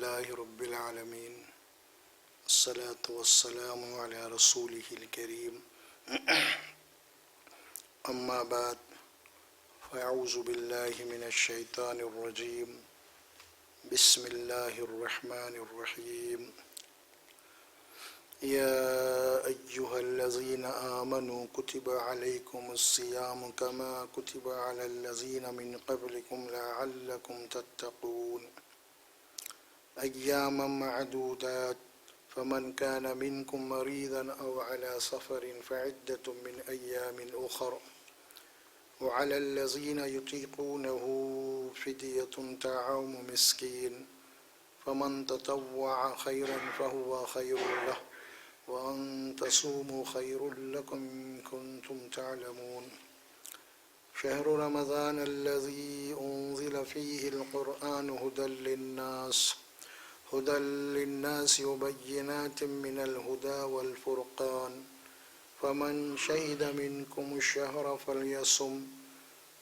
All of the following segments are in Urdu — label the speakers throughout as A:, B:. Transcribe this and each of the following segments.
A: لله رب العالمين الصلاة والسلام على رسوله الكريم أما بعد فأعوذ بالله من الشيطان الرجيم بسم الله الرحمن الرحيم يا أيها الذين آمنوا كتب عليكم الصيام كما كتب على الذين من قبلكم لعلكم تتقون أياما معدودات فمن كان منكم مريضا أو على سفر فعدة من أيام أخر وعلى الذين يطيقونه فدية طعام مسكين فمن تطوع خيرا فهو خير له وأن تصوموا خير لكم إن كنتم تعلمون شهر رمضان الذي أنزل فيه القرآن هدى للناس وبينات من الهدى والفرقان فمن شهد منكم الشهر فليصم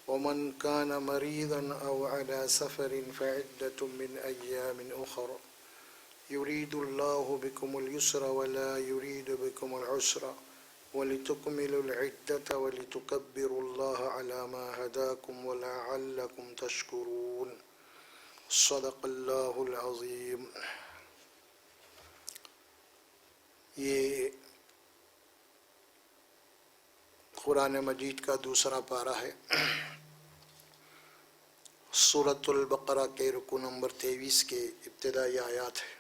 A: ومن كان مريضا أو على سفر فعدة من أيام أخر يريد الله بكم اليسر ولا يريد بكم العسر ولتكملوا العدة ولتكبروا الله على ما هداكم ولعلكم تشكرون صدق اللہ العظیم۔ یہ قرآن مجید کا دوسرا پارہ ہے، سورۃ البقرہ کے رکوع نمبر 23 کے ابتدائی آیات ہیں،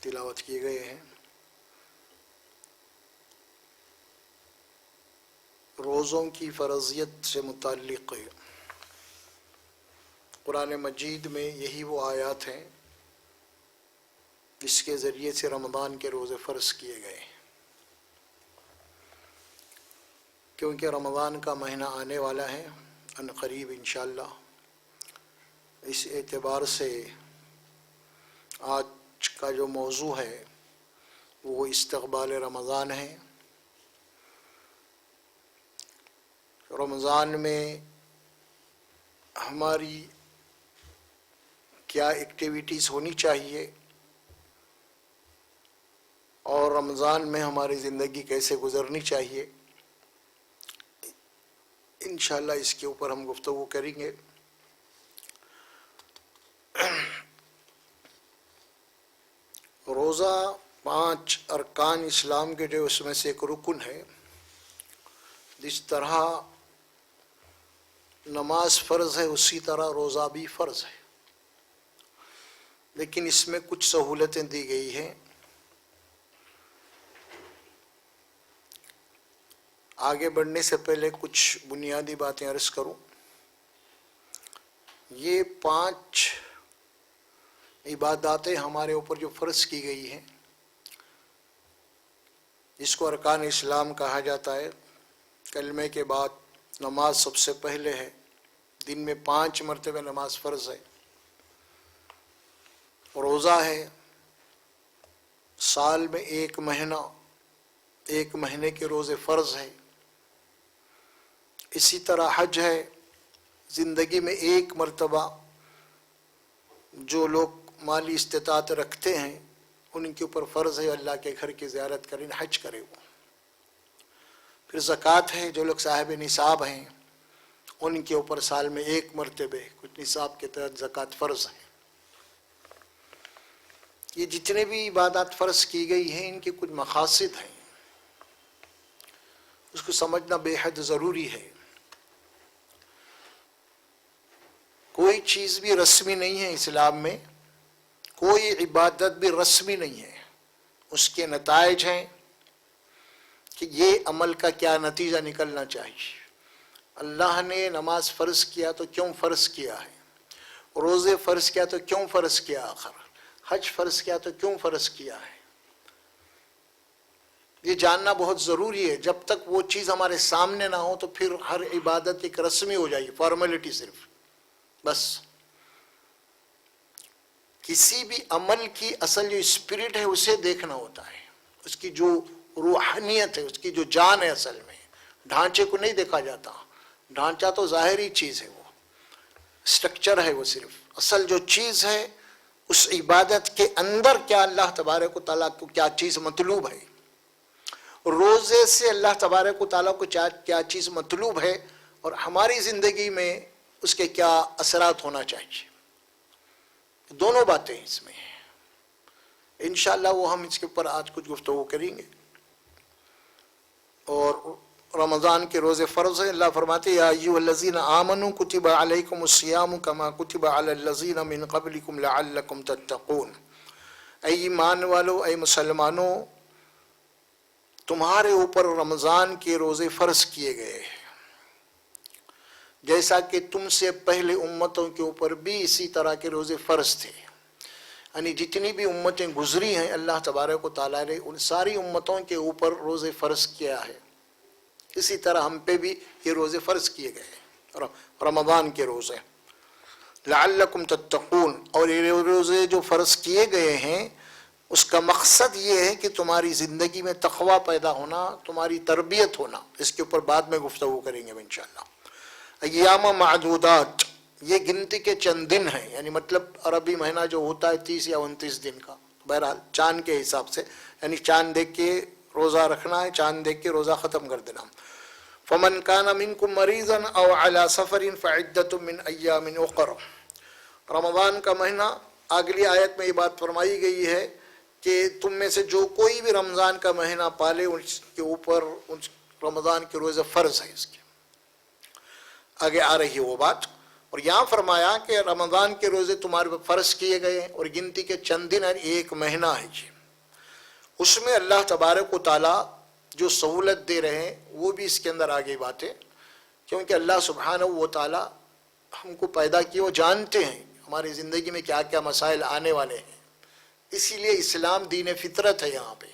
A: تلاوت کیے گئے ہیں۔ روزوں کی فرضیت سے متعلق ہے۔ قرآن مجید میں یہی وہ آیات ہیں جس کے ذریعے سے رمضان کے روزے فرض کیے گئے ہیں، کیونکہ رمضان کا مہینہ آنے والا ہے ان قریب انشاءاللہ۔ اس اعتبار سے آج کا جو موضوع ہے وہ استقبال رمضان ہے۔ رمضان میں ہماری کیا ایکٹیویٹیز ہونی چاہیے اور رمضان میں ہماری زندگی کیسے گزرنی چاہیے، انشاءاللہ اس کے اوپر ہم گفتگو کریں گے۔ روزہ 5 ارکان اسلام کے جو اس میں سے ایک رکن ہے، جس طرح نماز فرض ہے اسی طرح روزہ بھی فرض ہے، لیکن اس میں کچھ سہولتیں دی گئی ہیں۔ آگے بڑھنے سے پہلے کچھ بنیادی باتیں عرض کروں۔ یہ 5 عباداتیں ہمارے اوپر جو فرض کی گئی ہیں، جس کو ارکان اسلام کہا جاتا ہے، کلمے کے بعد نماز سب سے پہلے ہے، دن میں 5 مرتبہ نماز فرض ہے۔ روزہ ہے، سال میں 1 مہینے کے روزے فرض ہے۔ اسی طرح حج ہے، زندگی میں 1 مرتبہ جو لوگ مالی استطاعت رکھتے ہیں ان کے اوپر فرض ہے اللہ کے گھر کی زیارت کریں، حج کرے وہ۔ پھر زکوٰۃ ہے، جو لوگ صاحب نصاب ہیں ان کے اوپر سال میں 1 مرتبہ کچھ نصاب کے تحت زکوٰۃ فرض ہے۔ یہ جتنے بھی عبادات فرض کی گئی ہیں ان کے کچھ مقاصد ہیں، اس کو سمجھنا بے حد ضروری ہے۔ کوئی چیز بھی رسمی نہیں ہے اسلام میں، کوئی عبادت بھی رسمی نہیں ہے، اس کے نتائج ہیں کہ یہ عمل کا کیا نتیجہ نکلنا چاہیے۔ اللہ نے نماز فرض کیا تو کیوں فرض کیا ہے، روزے فرض کیا تو کیوں فرض کیا، آخر حج فرض کیا تو کیوں فرض کیا ہے، یہ جاننا بہت ضروری ہے۔ جب تک وہ چیز ہمارے سامنے نہ ہو تو پھر ہر عبادت ایک رسمی ہو جائے گی، فارمیلٹی صرف بس۔ کسی بھی عمل کی اصل جو اسپرٹ ہے اسے دیکھنا ہوتا ہے، اس کی جو روحانیت ہے، اس کی جو جان ہے، اصل میں ڈھانچے کو نہیں دیکھا جاتا۔ ڈھانچہ تو ظاہری چیز ہے، وہ اسٹرکچر ہے، وہ صرف اصل جو چیز ہے اس عبادت کے اندر کیا اللہ تبارک و تعالیٰ کو کیا چیز مطلوب ہے، روزے سے اللہ تبارک و تعالیٰ کو کیا چیز مطلوب ہے، اور ہماری زندگی میں اس کے کیا اثرات ہونا چاہیے. دونوں باتیں اس میں ہیں. انشاءاللہ وہ ہم اس کے اوپر آج کچھ گفتگو کریں گے. اور رمضان کے روزے فرض ہیں. اللہ فرماتے ہیں یا ایھا الذین آمنوا کتب علیکم الصیام کما کتب علی الذین من قبلکم لعلکم تتقون. اے ایمان والو، اے مسلمانوں، تمہارے اوپر رمضان کے روزے فرض کیے گئے ہیں جیسا کہ تم سے پہلے امتوں کے اوپر بھی اسی طرح کے روزے فرض تھے. یعنی جتنی بھی امتیں گزری ہیں اللہ تبارک و تعالیٰ نے ان ساری امتوں کے اوپر روزے فرض کیا ہے. اسی طرح ہم پہ بھی یہ روزے فرض کیے گئے ہیں، رمضان کے روزے لعلکم تتقون. اور یہ روزے جو فرض کیے گئے ہیں اس کا مقصد یہ ہے کہ تمہاری زندگی میں تقوی پیدا ہونا، تمہاری تربیت ہونا. اس کے اوپر بعد میں گفتگو کریں گے انشاءاللہ. ایام معدودات، یہ گنتی کے چند دن ہیں، یعنی مطلب عربی مہینہ جو ہوتا ہے 30 یا 29 دن کا، بہرحال چاند کے حساب سے، یعنی چاند دیکھ کے روزہ رکھنا ہے، چاند دیکھ کے روزہ ختم کر دینا. فمن کان منکم مریضا او علی سفر فعدۃ من ایام اخر. رمضان کا مہینہ، اگلی آیت میں یہ بات فرمائی گئی ہے کہ تم میں سے جو کوئی بھی رمضان کا مہینہ پالے اس کے اوپر رمضان کے روزے فرض ہے. اس کے آگے آ رہی ہے وہ بات. اور یہاں فرمایا کہ رمضان کے روزے تمہارے پر فرض کیے گئے ہیں اور گنتی کے چند دن اور ایک مہینہ ہے جی. اس میں اللہ تبارک و تعالیٰ جو سہولت دے رہے ہیں وہ بھی اس کے اندر آگے بات ہے، کیونکہ اللہ سبحانہ و تعالیٰ ہم کو پیدا کیے، وہ جانتے ہیں ہماری زندگی میں کیا کیا مسائل آنے والے ہیں. اسی لیے اسلام دین فطرت ہے. یہاں پہ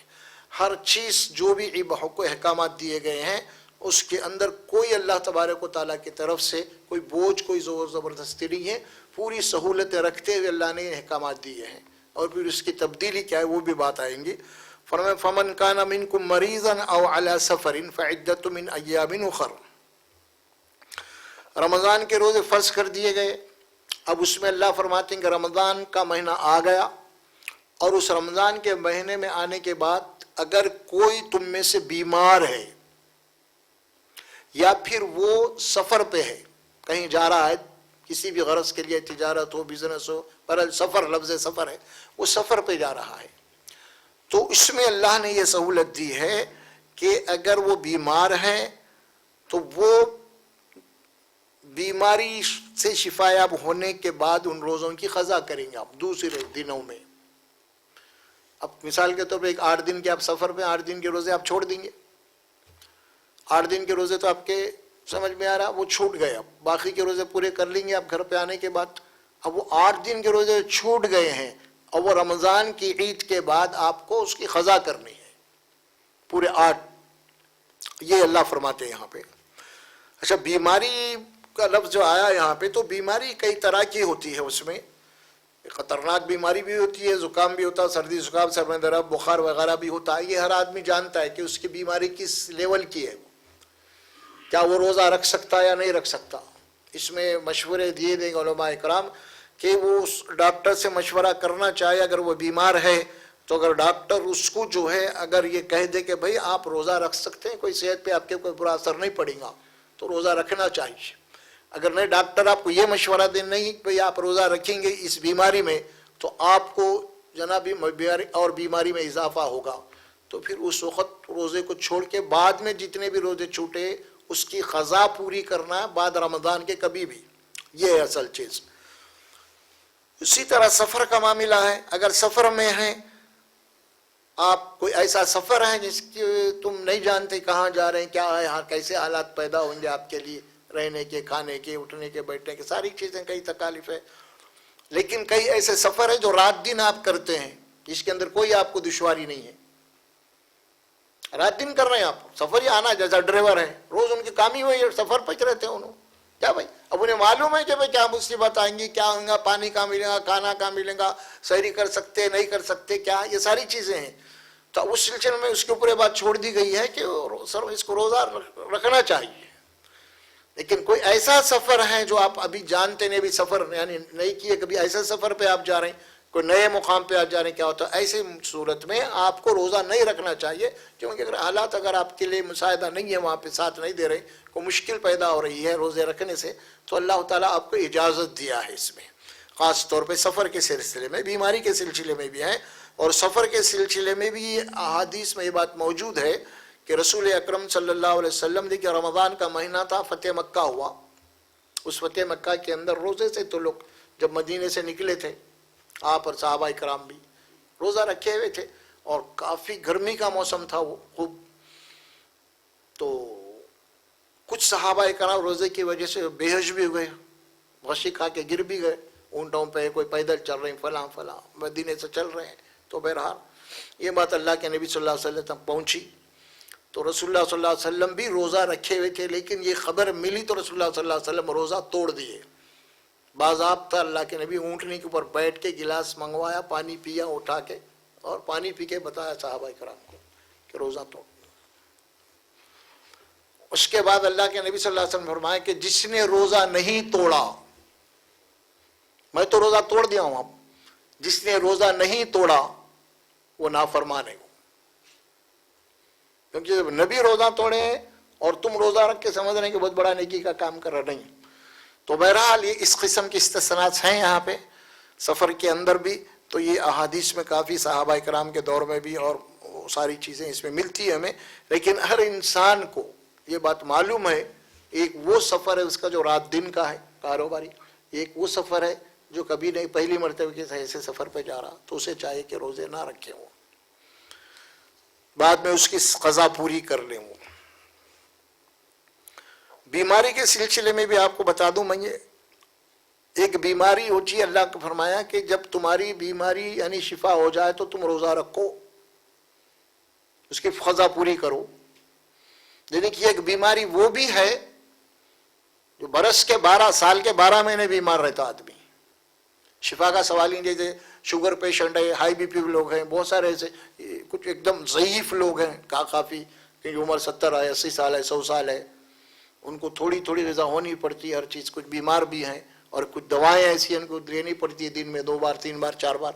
A: ہر چیز جو بھی حقوق احکامات دیے گئے ہیں اس کے اندر کوئی اللہ تبارک و تعالیٰ کی طرف سے کوئی بوجھ، کوئی زور زبردستی نہیں ہے. پوری سہولتیں رکھتے ہوئے اللہ نے احکامات دیے ہیں. اور پھر اس کی تبدیلی کیا ہے وہ بھی بات آئیں گی. فرمایا فمن کان منکم مریضا او علی سفر فعدۃ من ایام اخر. رمضان کے روزے فرض کر دیے گئے. اب اس میں اللہ فرماتے ہیں کہ رمضان کا مہینہ آ گیا اور اس رمضان کے مہینے میں آنے کے بعد اگر کوئی تم میں سے بیمار ہے یا پھر وہ سفر پہ ہے، کہیں جا رہا ہے کسی بھی غرض کے لیے، تجارت ہو، بزنس ہو، پر سفر، لفظ سفر ہے، وہ سفر پہ جا رہا ہے، تو اس میں اللہ نے یہ سہولت دی ہے کہ اگر وہ بیمار ہے تو وہ بیماری سے شفایاب ہونے کے بعد ان روزوں کی قضا کریں گے آپ دوسرے دنوں میں. اب مثال کے طور پہ 8 دن کے آپ سفر پہ، 8 دن کے روزے آپ چھوڑ دیں گے. 8 دن کے روزے تو آپ کے سمجھ میں آ رہا وہ چھوٹ گئے. اب باقی کے روزے پورے کر لیں گے آپ گھر پہ آنے کے بعد. اب وہ 8 دن کے روزے چھوٹ گئے ہیں اور وہ رمضان کی عید کے بعد آپ کو اس کی قضا کرنی ہے پورے 8. یہ اللہ فرماتے ہیں یہاں پہ. اچھا، بیماری کا لفظ جو آیا یہاں پہ، تو بیماری کئی طرح کی ہوتی ہے. اس میں خطرناک بیماری بھی ہوتی ہے، زکام بھی ہوتا ہے، سردی زکام، سر میں درد، بخار وغیرہ بھی ہوتا ہے. یہ ہر آدمی جانتا ہے کہ اس کی بیماری کس لیول کی ہے، کیا وہ روزہ رکھ سکتا ہے یا نہیں رکھ سکتا. اس میں مشورے دیے دیں گے علماء اکرام کہ وہ اس ڈاکٹر سے مشورہ کرنا چاہے. اگر وہ بیمار ہے تو اگر ڈاکٹر اس کو جو ہے اگر یہ کہہ دے کہ بھئی آپ روزہ رکھ سکتے ہیں، کوئی صحت پہ آپ کے کوئی برا اثر نہیں پڑے گا، تو روزہ رکھنا چاہیے. اگر نہیں، ڈاکٹر آپ کو یہ مشورہ دے نہیں کہ بھئی آپ روزہ رکھیں گے اس بیماری میں تو آپ کو جناب اور بیماری میں اضافہ ہوگا، تو پھر اس وقت روزے کو چھوڑ کے بعد میں جتنے بھی روزے چھوٹے اس کی قضا پوری کرنا ہے بعد رمضان کے کبھی بھی. یہ ہے اصل چیز. اسی طرح سفر کا معاملہ ہے. اگر سفر میں ہیں آپ، کوئی ایسا سفر ہے جس کی تم نہیں جانتے کہاں جا رہے ہیں، کیا ہے، یہاں کیسے حالات پیدا ہوں گے آپ کے لیے، رہنے کے، کھانے کے، اٹھنے کے، بیٹھنے کے، ساری چیزیں، کئی تکالیف ہے. لیکن کئی ایسے سفر ہیں جو رات دن آپ کرتے ہیں جس کے اندر کوئی آپ کو دشواری نہیں ہے. رات دن کر رہے ہیں آپ سفر، ہی آنا، جیسا ڈرائیور ہے روز ان کے کام ہی ہوئی سفر پہ رہتے ہیں انہوں. کیا بھائی، اب انہیں معلوم ہے کہ بھائی کیا مصیبت آئیں گی، کیا ہوگا، پانی کہاں ملے گا، کھانا کہاں ملے گا، سحری کر سکتے نہیں کر سکتے، کیا، یہ ساری چیزیں ہیں. تو اس سلسلے میں اس کے اوپر یہ بات چھوڑ دی گئی ہے کہ اس کو روزہ رکھنا چاہیے. لیکن کوئی ایسا سفر ہے جو آپ ابھی جانتے نہیں، بھی سفر یعنی نہیں کیے کبھی، ایسا سفر پہ آپ جا رہے ہیں کوئی نئے مقام پہ آ جانے کیا ہوتا ہے. ایسی صورت میں آپ کو روزہ نہیں رکھنا چاہیے، کیونکہ اگر حالات اگر آپ کے لیے مساعدہ نہیں ہے، وہاں پہ ساتھ نہیں دے رہے، کوئی مشکل پیدا ہو رہی ہے روزے رکھنے سے، تو اللہ تعالیٰ آپ کو اجازت دیا ہے اس میں. خاص طور پہ سفر کے سلسلے میں، بیماری کے سلسلے میں بھی ہے. اور سفر کے سلسلے میں بھی احادیث میں یہ بات موجود ہے کہ رسول اکرم صلی اللہ علیہ وسلم نے کہ رمضان کا مہینہ تھا، فتح مکہ ہوا. اس فتح مکہ کے اندر روزے سے تو لوگ جب مدینے سے نکلے تھے، آپ اور صحابہ کرام بھی روزہ رکھے ہوئے تھے، اور کافی گرمی کا موسم تھا وہ خوب. تو کچھ صحابہ کرام روزے کی وجہ سے بے ہوش بھی ہوئے، غشی کھا کے گر بھی گئے. اونٹوں پہ کوئی پیدل چل رہے ہیں، فلاں فلاں مدینے سے چل رہے ہیں. تو بہرحال یہ بات اللہ کے نبی صلی اللہ علیہ وسلم تک پہنچی، تو رسول اللہ صلی اللہ علیہ وسلم بھی روزہ رکھے ہوئے تھے. لیکن یہ خبر ملی تو رسول اللہ صلی اللہ علیہ وسلم روزہ توڑ دیے. باضابطہ اللہ کے نبی اونٹنی کے اوپر بیٹھ کے گلاس منگوایا، پانی پیا اٹھا کے، اور پانی پی کے بتایا صحابہ کرام کو کہ روزہ توڑ. اس کے بعد اللہ کے نبی صلی اللہ علیہ وسلم فرمایا کہ جس نے روزہ نہیں توڑا، میں تو روزہ توڑ دیا ہوں، اب جس نے روزہ نہیں توڑا وہ نافرمان ہے. کیونکہ جب نبی روزہ توڑے اور تم روزہ رکھ کے سمجھ رہے ہیں کہ بہت بڑا نیکی کا کام کر رہے نہیں. تو بہرحال یہ اس قسم کی استثناءات ہیں یہاں پہ سفر کے اندر بھی. تو یہ احادیث میں کافی صحابہ کرام کے دور میں بھی اور ساری چیزیں اس میں ملتی ہیں ہمیں. لیکن ہر انسان کو یہ بات معلوم ہے، ایک وہ سفر ہے اس کا جو رات دن کا ہے کاروباری، ایک وہ سفر ہے جو کبھی نہیں پہلی مرتبہ کے ایسے سفر پہ جا رہا، تو اسے چاہیے کہ روزے نہ رکھے ہوں، بعد میں اس کی قضا پوری کر لیں. وہ بیماری کے سلسلے میں بھی آپ کو بتا دوں، میں ایک بیماری ہوتی ہے، اللہ کو فرمایا کہ جب تمہاری بیماری یعنی شفا ہو جائے تو تم روزہ رکھو، اس کی قضا پوری کرو. یعنی کہ ایک بیماری وہ بھی ہے جو برس کے 12 سال کے 12 مہینے بیمار رہتا آدمی. شفا کا سوال ہی، جیسے شوگر پیشنٹ ہے، ہائی بی پی لوگ ہیں، بہت سارے ایسے کچھ ایک دم ضعیف لوگ ہیں کافی، کہ عمر 70 ہے، 80 سال ہے، 100 سال ہے، ان کو تھوڑی تھوڑی غذا ہونی پڑتی ہے ہر چیز. کچھ بیمار بھی ہیں اور کچھ دوائیں ایسی ان کو لینی پڑتی ہے دن میں 2 بار 3 بار 4 بار،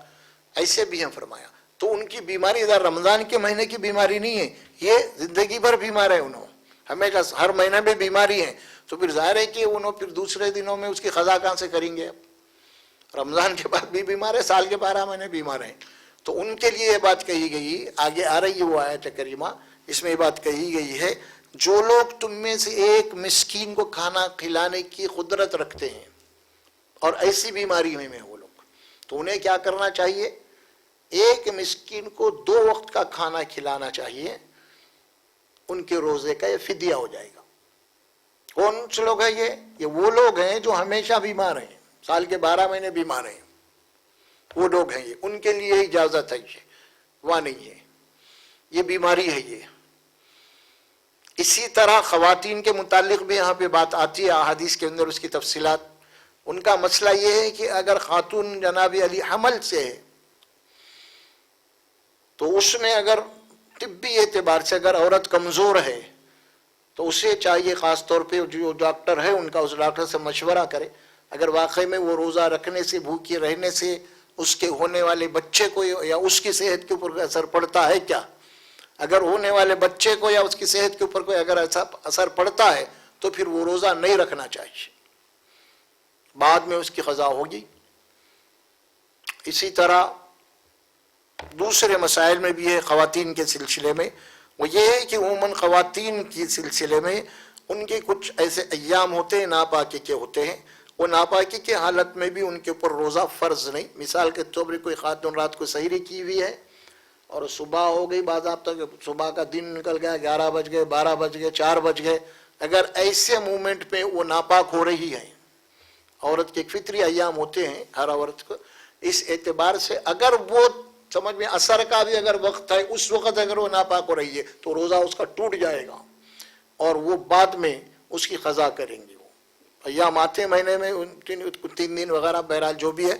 A: ایسے بھی ہیں فرمایا. تو ان کی بیماری ادھر رمضان کے مہینے کی بیماری نہیں ہے، یہ زندگی بھر بیمار ہے، انہوں ہمیشہ ہر مہینے میں بیماری ہے. تو پھر ظاہر ہے کہ انہوں پھر دوسرے دنوں میں اس کی قضا کہاں سے کریں گے؟ رمضان کے بعد بھی بیمار ہے، سال کے 12 مہینے بیمار ہیں. تو ان کے لیے یہ بات کہی گئی، آگے آ رہی ہے وہ آیت کریمہ، اس میں یہ بات کہی گئی ہے جو لوگ تم میں سے ایک مسکین کو کھانا کھلانے کی قدرت رکھتے ہیں اور ایسی بیماری میں وہ لوگ، تو انہیں کیا کرنا چاہیے؟ ایک مسکین کو 2 وقت کا کھانا کھلانا چاہیے. ان کے روزے کا یہ فدیہ ہو جائے گا. کون سے لوگ ہیں یہ وہ لوگ ہیں جو ہمیشہ بیمار ہیں، سال کے 12 مہینے بیمار ہیں، وہ لوگ ہیں یہ، ان کے لیے اجازت ہے، یہ وہاں نہیں ہے، یہ بیماری ہے یہ. اسی طرح خواتین کے متعلق بھی یہاں پہ بات آتی ہے احادیث کے اندر، اس کی تفصیلات. ان کا مسئلہ یہ ہے کہ اگر خاتون جناب علی حمل سے ہے تو اس میں اگر طبی اعتبار سے اگر عورت کمزور ہے تو اسے چاہیے خاص طور پہ جو ڈاکٹر ہے ان کا، اس ڈاکٹر سے مشورہ کرے اگر واقعی میں وہ روزہ رکھنے سے، بھوکے رہنے سے اس کے ہونے والے بچے کو یا اس کی صحت کے اوپر اثر پڑتا ہے کیا. اگر ہونے والے بچے کو یا اس کی صحت کے اوپر کوئی اگر ایسا اثر پڑتا ہے تو پھر وہ روزہ نہیں رکھنا چاہیے، بعد میں اس کی قضا ہوگی. اسی طرح دوسرے مسائل میں بھی ہے خواتین کے سلسلے میں، وہ یہ ہے کہ عموماً خواتین کے سلسلے میں ان کے کچھ ایسے ایام ہوتے ہیں ناپاکی کے ہوتے ہیں، وہ ناپاکی کے حالت میں بھی ان کے اوپر روزہ فرض نہیں. مثال کے طور پر کوئی خاتون رات کو سحری کی ہوئی ہے اور صبح ہو گئی، باضابطہ صبح کا دن نکل گیا، 11 بج گئے، 12 بج گئے، 4 بج گئے، اگر ایسے مومنٹ پہ وہ ناپاک ہو رہی ہے، عورت کے فطری ایام ہوتے ہیں ہر عورت کو، اس اعتبار سے اگر وہ سمجھ میں اثر کا بھی اگر وقت ہے، اس وقت اگر وہ ناپاک ہو رہی ہے تو روزہ اس کا ٹوٹ جائے گا اور وہ بعد میں اس کی قضا کریں گے. وہ ایام آتے ہیں مہینے میں 3 دن وغیرہ، بہرحال جو بھی ہے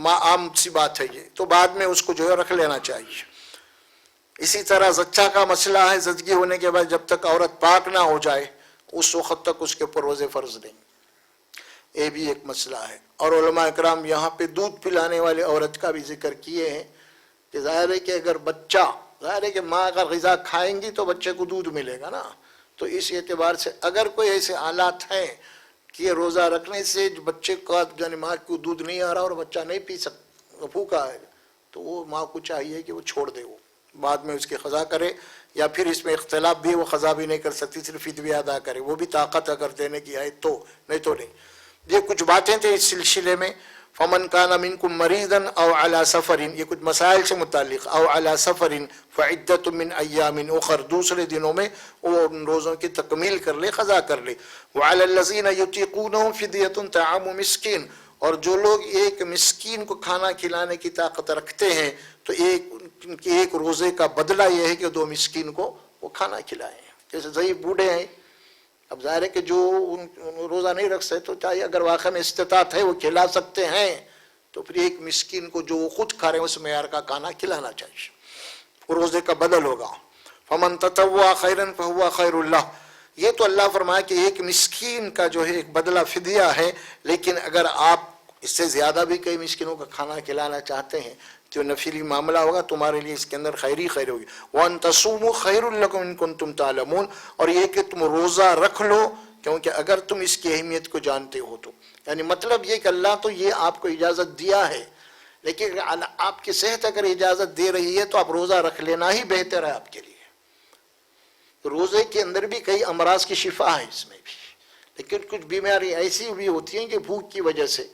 A: عام سی بات ہے یہ، تو بعد میں اس کو جو ہے رکھ لینا چاہیے. اسی طرح زچہ کا مسئلہ ہے، زچگی ہونے کے بعد جب تک عورت پاک نہ ہو جائے اس وقت تک اس کے اوپر روزے فرض نہیں. یہ بھی ایک مسئلہ ہے۔ اور علماء اکرام یہاں پہ دودھ پلانے والے عورت کا بھی ذکر کیے ہیں کہ ظاہر ہے کہ اگر بچہ، ظاہر ہے کہ ماں اگر غذا کھائیں گی تو بچے کو دودھ ملے گا نا، تو اس اعتبار سے اگر کوئی ایسے حالات ہیں کہ روزہ رکھنے سے بچے کا یعنی ماں کو دودھ نہیں آ رہا اور بچہ نہیں پی سکتا، بھوکا ہے، تو وہ ماں کو چاہیے کہ وہ چھوڑ دے، وہ بعد میں اس کی قضا کرے، یا پھر اس میں اختلاف بھی، وہ قضا بھی نہیں کر سکتی، صرف فدیہ ادا کرے، وہ بھی طاقت اگر دینے کی ہے تو، نہیں تو نہیں۔ یہ کچھ باتیں تھے اس سلسلے میں۔ فمن کان منکم مریضا او علی سفر، یہ کچھ مسائل سے متعلق، او علی سفر فعدۃ من ایام اخر، دوسرے دنوں میں وہ ان روزوں کی تکمیل کر لے، قضا کر لے۔ وعلی الذین یطیقونہ فدیۃ طعام مسکین، اور جو لوگ ایک مسکین کو کھانا کھلانے کی طاقت رکھتے ہیں تو ایک روزے کا بدلہ یہ ہے کہ 2 مسکین کو وہ کھانا کھلائیں۔ جیسے ضعیف بوڑھے ہیں، اب ظاہر ہے کہ جو روزہ نہیں رکھ سکتے تو چاہیے اگر واقع میں استطاعت ہے وہ کھلا سکتے ہیں تو پھر ایک مسکین کو جو وہ خود کھا رہے ہیں اس معیار کا کھانا کھلانا چاہیے، وہ روزے کا بدل ہوگا۔ فمن تطوع خیرا فهو خیر اللہ، یہ تو اللہ فرمایا کہ ایک مسکین کا جو ہے ایک بدلہ فدیہ ہے، لیکن اگر آپ اس سے زیادہ بھی کئی مسکینوں کا کھانا کھلانا چاہتے ہیں جو نفلی معاملہ ہوگا تمہارے لیے اس کے اندر خیر ہوگی۔ وَأَن تَصُومُوا خَيْرٌ لَكُمْ إِن كُنتُمْ تَعْلَمُونَ، اور یہ کہ تم روزہ رکھ لو کیونکہ اگر تم اس کی اہمیت کو جانتے ہو تو، یعنی مطلب یہ کہ اللہ تو یہ آپ کو اجازت دیا ہے، لیکن آپ کی صحت اگر اجازت دے رہی ہے تو آپ روزہ رکھ لینا ہی بہتر ہے آپ کے لیے۔ روزے کے اندر بھی کئی امراض کی شفا ہے اس میں بھی، لیکن کچھ بیماری ایسی بھی ہوتی ہیں کہ بھوک کی وجہ سے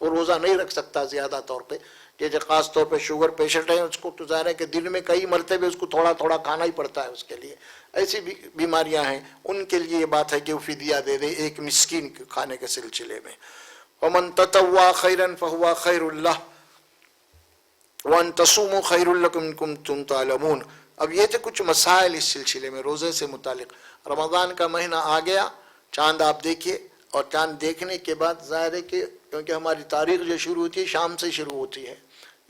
A: وہ روزہ نہیں رکھ سکتا زیادہ طور پہ، جیسے خاص طور پہ شوگر پیشنٹ ہے، اس کو تو ظاہر ہے کہ دن میں کئی مرتبہ اس کو تھوڑا تھوڑا کھانا ہی پڑتا ہے اس کے لیے، ایسی بھی بیماریاں ہیں، ان کے لیے یہ بات ہے کہ وہ فدیہ دے دے ایک مسکین کے کھانے کے سلسلے میں۔ وَمَن تَطَوَّعَ خَيْرًا فَهُوَ خَيْرٌ لَهُ وَأَن تَصُومُوا خَيْرٌ لَكُمْ إِن كُنتُمْ تَعْلَمُونَ۔ اب یہ تھے کچھ مسائل اس سلسلے میں روزے سے متعلق۔ رمضان کا مہینہ آ گیا، چاند آپ دیکھیے، اور چاند دیکھنے کے بعد ظاہر ہے کہ کیونکہ ہماری تاریخ جو شروع ہوتی ہے شام سے شروع ہوتی ہے،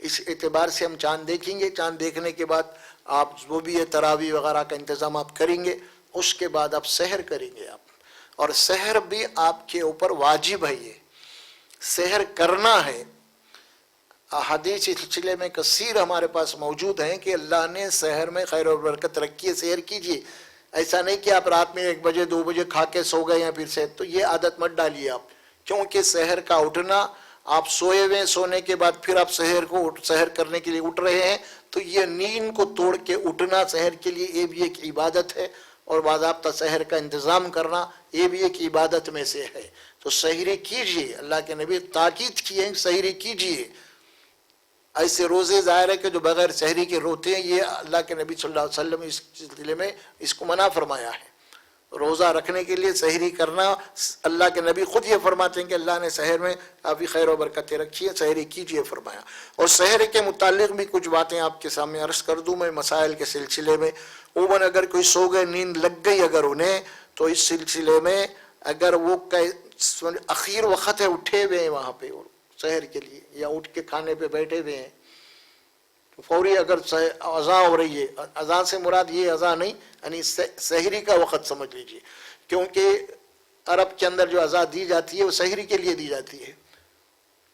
A: اس اعتبار سے ہم چاند دیکھیں گے، چاند دیکھنے کے بعد آپ جو بھی ہے تراویح وغیرہ کا انتظام آپ کریں گے، اس کے بعد آپ سحر کریں گے آپ، اور سحر بھی آپ کے اوپر واجب ہے، یہ سحر کرنا ہے۔ احادیث اس سلسلے میں کثیر ہمارے پاس موجود ہیں کہ اللہ نے سحر میں خیر و برکت رکھی ہے، سحر کیجیے، ایسا نہیں کہ آپ رات میں 1 بجے 2 بجے کھا کے سو گئے ہیں پھر سے، تو یہ عادت مت ڈالیے آپ، کیونکہ سحر کا اٹھنا، آپ سوئے ہوئے، سونے کے بعد پھر آپ سحر کرنے کے لیے اٹھ رہے ہیں، تو یہ نیند کو توڑ کے اٹھنا سحر کے لیے یہ بھی ایک عبادت ہے، اور باضابطہ سحر کا انتظام کرنا یہ بھی ایک عبادت میں سے ہے۔ تو سحری کیجیے، اللہ کے نبی تاکید کیے سحری کیجیے۔ ایسے روزے ظاہر ہے کہ جو بغیر سحری کے روتے ہیں، یہ اللہ کے نبی صلی اللہ علیہ وسلم اس سلسلے میں اس کو منع فرمایا ہے۔ روزہ رکھنے کے لیے سحری کرنا، اللہ کے نبی خود یہ فرماتے ہیں کہ اللہ نے سحر میں کافی خیر و برکتیں رکھی ہیں، سحری کیجیے فرمایا۔ اور سحر کے متعلق بھی کچھ باتیں آپ کے سامنے عرض کر دوں میں مسائل کے سلسلے میں۔ عموماً اگر کوئی سو گئے، نیند لگ گئی اگر انہیں، تو اس سلسلے میں اگر وہ اخیر وقت ہے، اٹھے ہوئے ہیں وہاں پہ سحر کے لیے، یا اٹھ کے کھانے پہ بیٹھے ہوئے ہیں، تو فوری اگر اذان ہو رہی ہے، اذان سے مراد یہ اذان نہیں، یعنی سحری کا وقت سمجھ لیجئے، کیونکہ عرب کے اندر جو اذان دی جاتی ہے وہ سحری کے لیے دی جاتی ہے،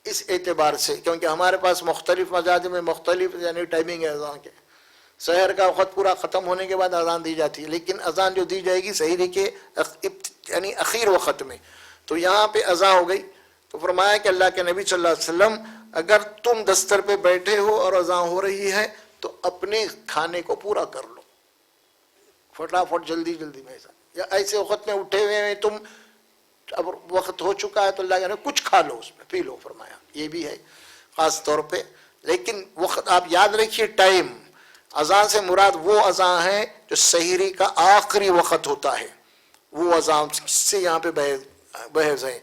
A: اس اعتبار سے، کیونکہ ہمارے پاس مختلف مذاہب میں مختلف یعنی ٹائمنگ ہے اذان کے، سحر کا وقت پورا ختم ہونے کے بعد اذان دی جاتی ہے، لیکن اذان جو دی جائے گی سحری کے یعنی اخیر وقت میں، تو یہاں پہ اذان ہو گئی، تو فرمایا کہ اللہ کے نبی صلی اللہ علیہ وسلم اگر تم دستر پہ بیٹھے ہو اور اذان ہو رہی ہے تو اپنے کھانے کو پورا کر لو، فٹافٹ جلدی میں ایسا، یا ایسے وقت میں اٹھے ہوئے ہیں تم، اب وقت ہو چکا ہے تو اللہ کہہ رہے کچھ کھا لو، اس میں پی لو فرمایا، یہ بھی ہے خاص طور پہ۔ لیکن وقت آپ یاد رکھیے، ٹائم، اذان سے مراد وہ اذان ہے جو سحری کا آخری وقت ہوتا ہے، وہ اذان سے یہاں پہ بحث ہے،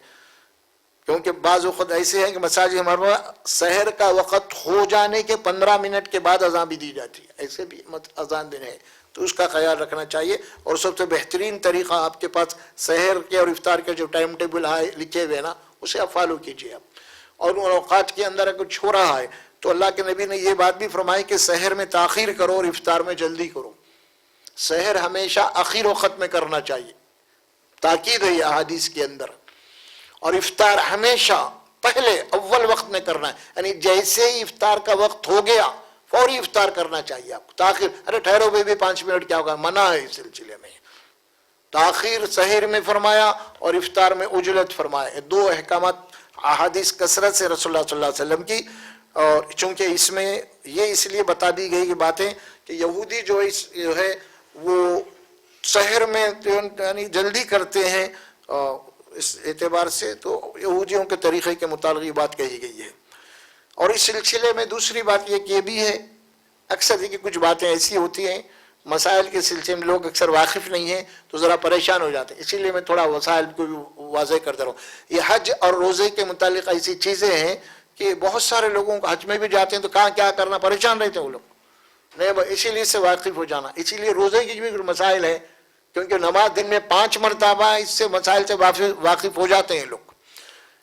A: کیونکہ بعض وقت ایسے ہیں کہ مساجد ہمارے سحر کا وقت ہو جانے کے 15 منٹ کے بعد اذان بھی دی جاتی ہے، ایسے بھی اذان دینے ہے، تو اس کا خیال رکھنا چاہیے۔ اور سب سے بہترین طریقہ آپ کے پاس سحر کے اور افطار کے جو ٹائم ٹیبل ہے لکھے ہوئے نا، اسے آپ فالو کیجیے آپ، اور ان اوقات کے اندر اگر کچھ ہو رہا ہے تو اللہ کے نبی نے یہ بات بھی فرمائی کہ سحر میں تاخیر کرو اور افطار میں جلدی کرو، سحر ہمیشہ آخر وقت میں کرنا چاہیے، تاکید ہے یہ احادیث کے اندر۔ اور افطار ہمیشہ پہلے اول وقت میں کرنا ہے، یعنی جیسے ہی افطار کا وقت ہو گیا فوری افطار کرنا چاہیے آپ کو۔ تاخیر، ارے ٹھہرو بھی 5 منٹ کیا ہوگا، منع ہے اس سلسلے میں۔ تاخیر سحر میں فرمایا اور افطار میں عجلت فرمایا، یہ دو احکامات احادیث کثرت سے رسول اللہ صلی اللہ علیہ وسلم کی، اور چونکہ اس میں یہ اس لیے بتا دی گئی کہ باتیں کہ یہودی جو ہے وہ سحر میں یعنی جلدی کرتے ہیں، اس اعتبار سے تو یہودیوں کے طریقے کے متعلق یہ بات کہی گئی ہے۔ اور اس سلسلے میں دوسری بات یہ بھی ہے، اکثر دیکھیے کچھ باتیں ایسی ہوتی ہیں مسائل کے سلسلے میں لوگ اکثر واقف نہیں ہیں تو ذرا پریشان ہو جاتے ہیں، اسی لیے میں تھوڑا وسائل کو بھی واضح کرتا رہا ہوں۔ یہ حج اور روزے کے متعلق ایسی چیزیں ہیں کہ بہت سارے لوگوں کو حج میں بھی جاتے ہیں تو کہاں کیا کرنا، پریشان رہتے ہیں وہ لوگ، نہیں اسی لیے سے واقف ہو جانا۔ اسی لیے روزے کی بھی مسائل ہے، کیونکہ نماز دن میں 5 مرتبہ، اس سے مسائل سے واقف ہو جاتے ہیں لوگ،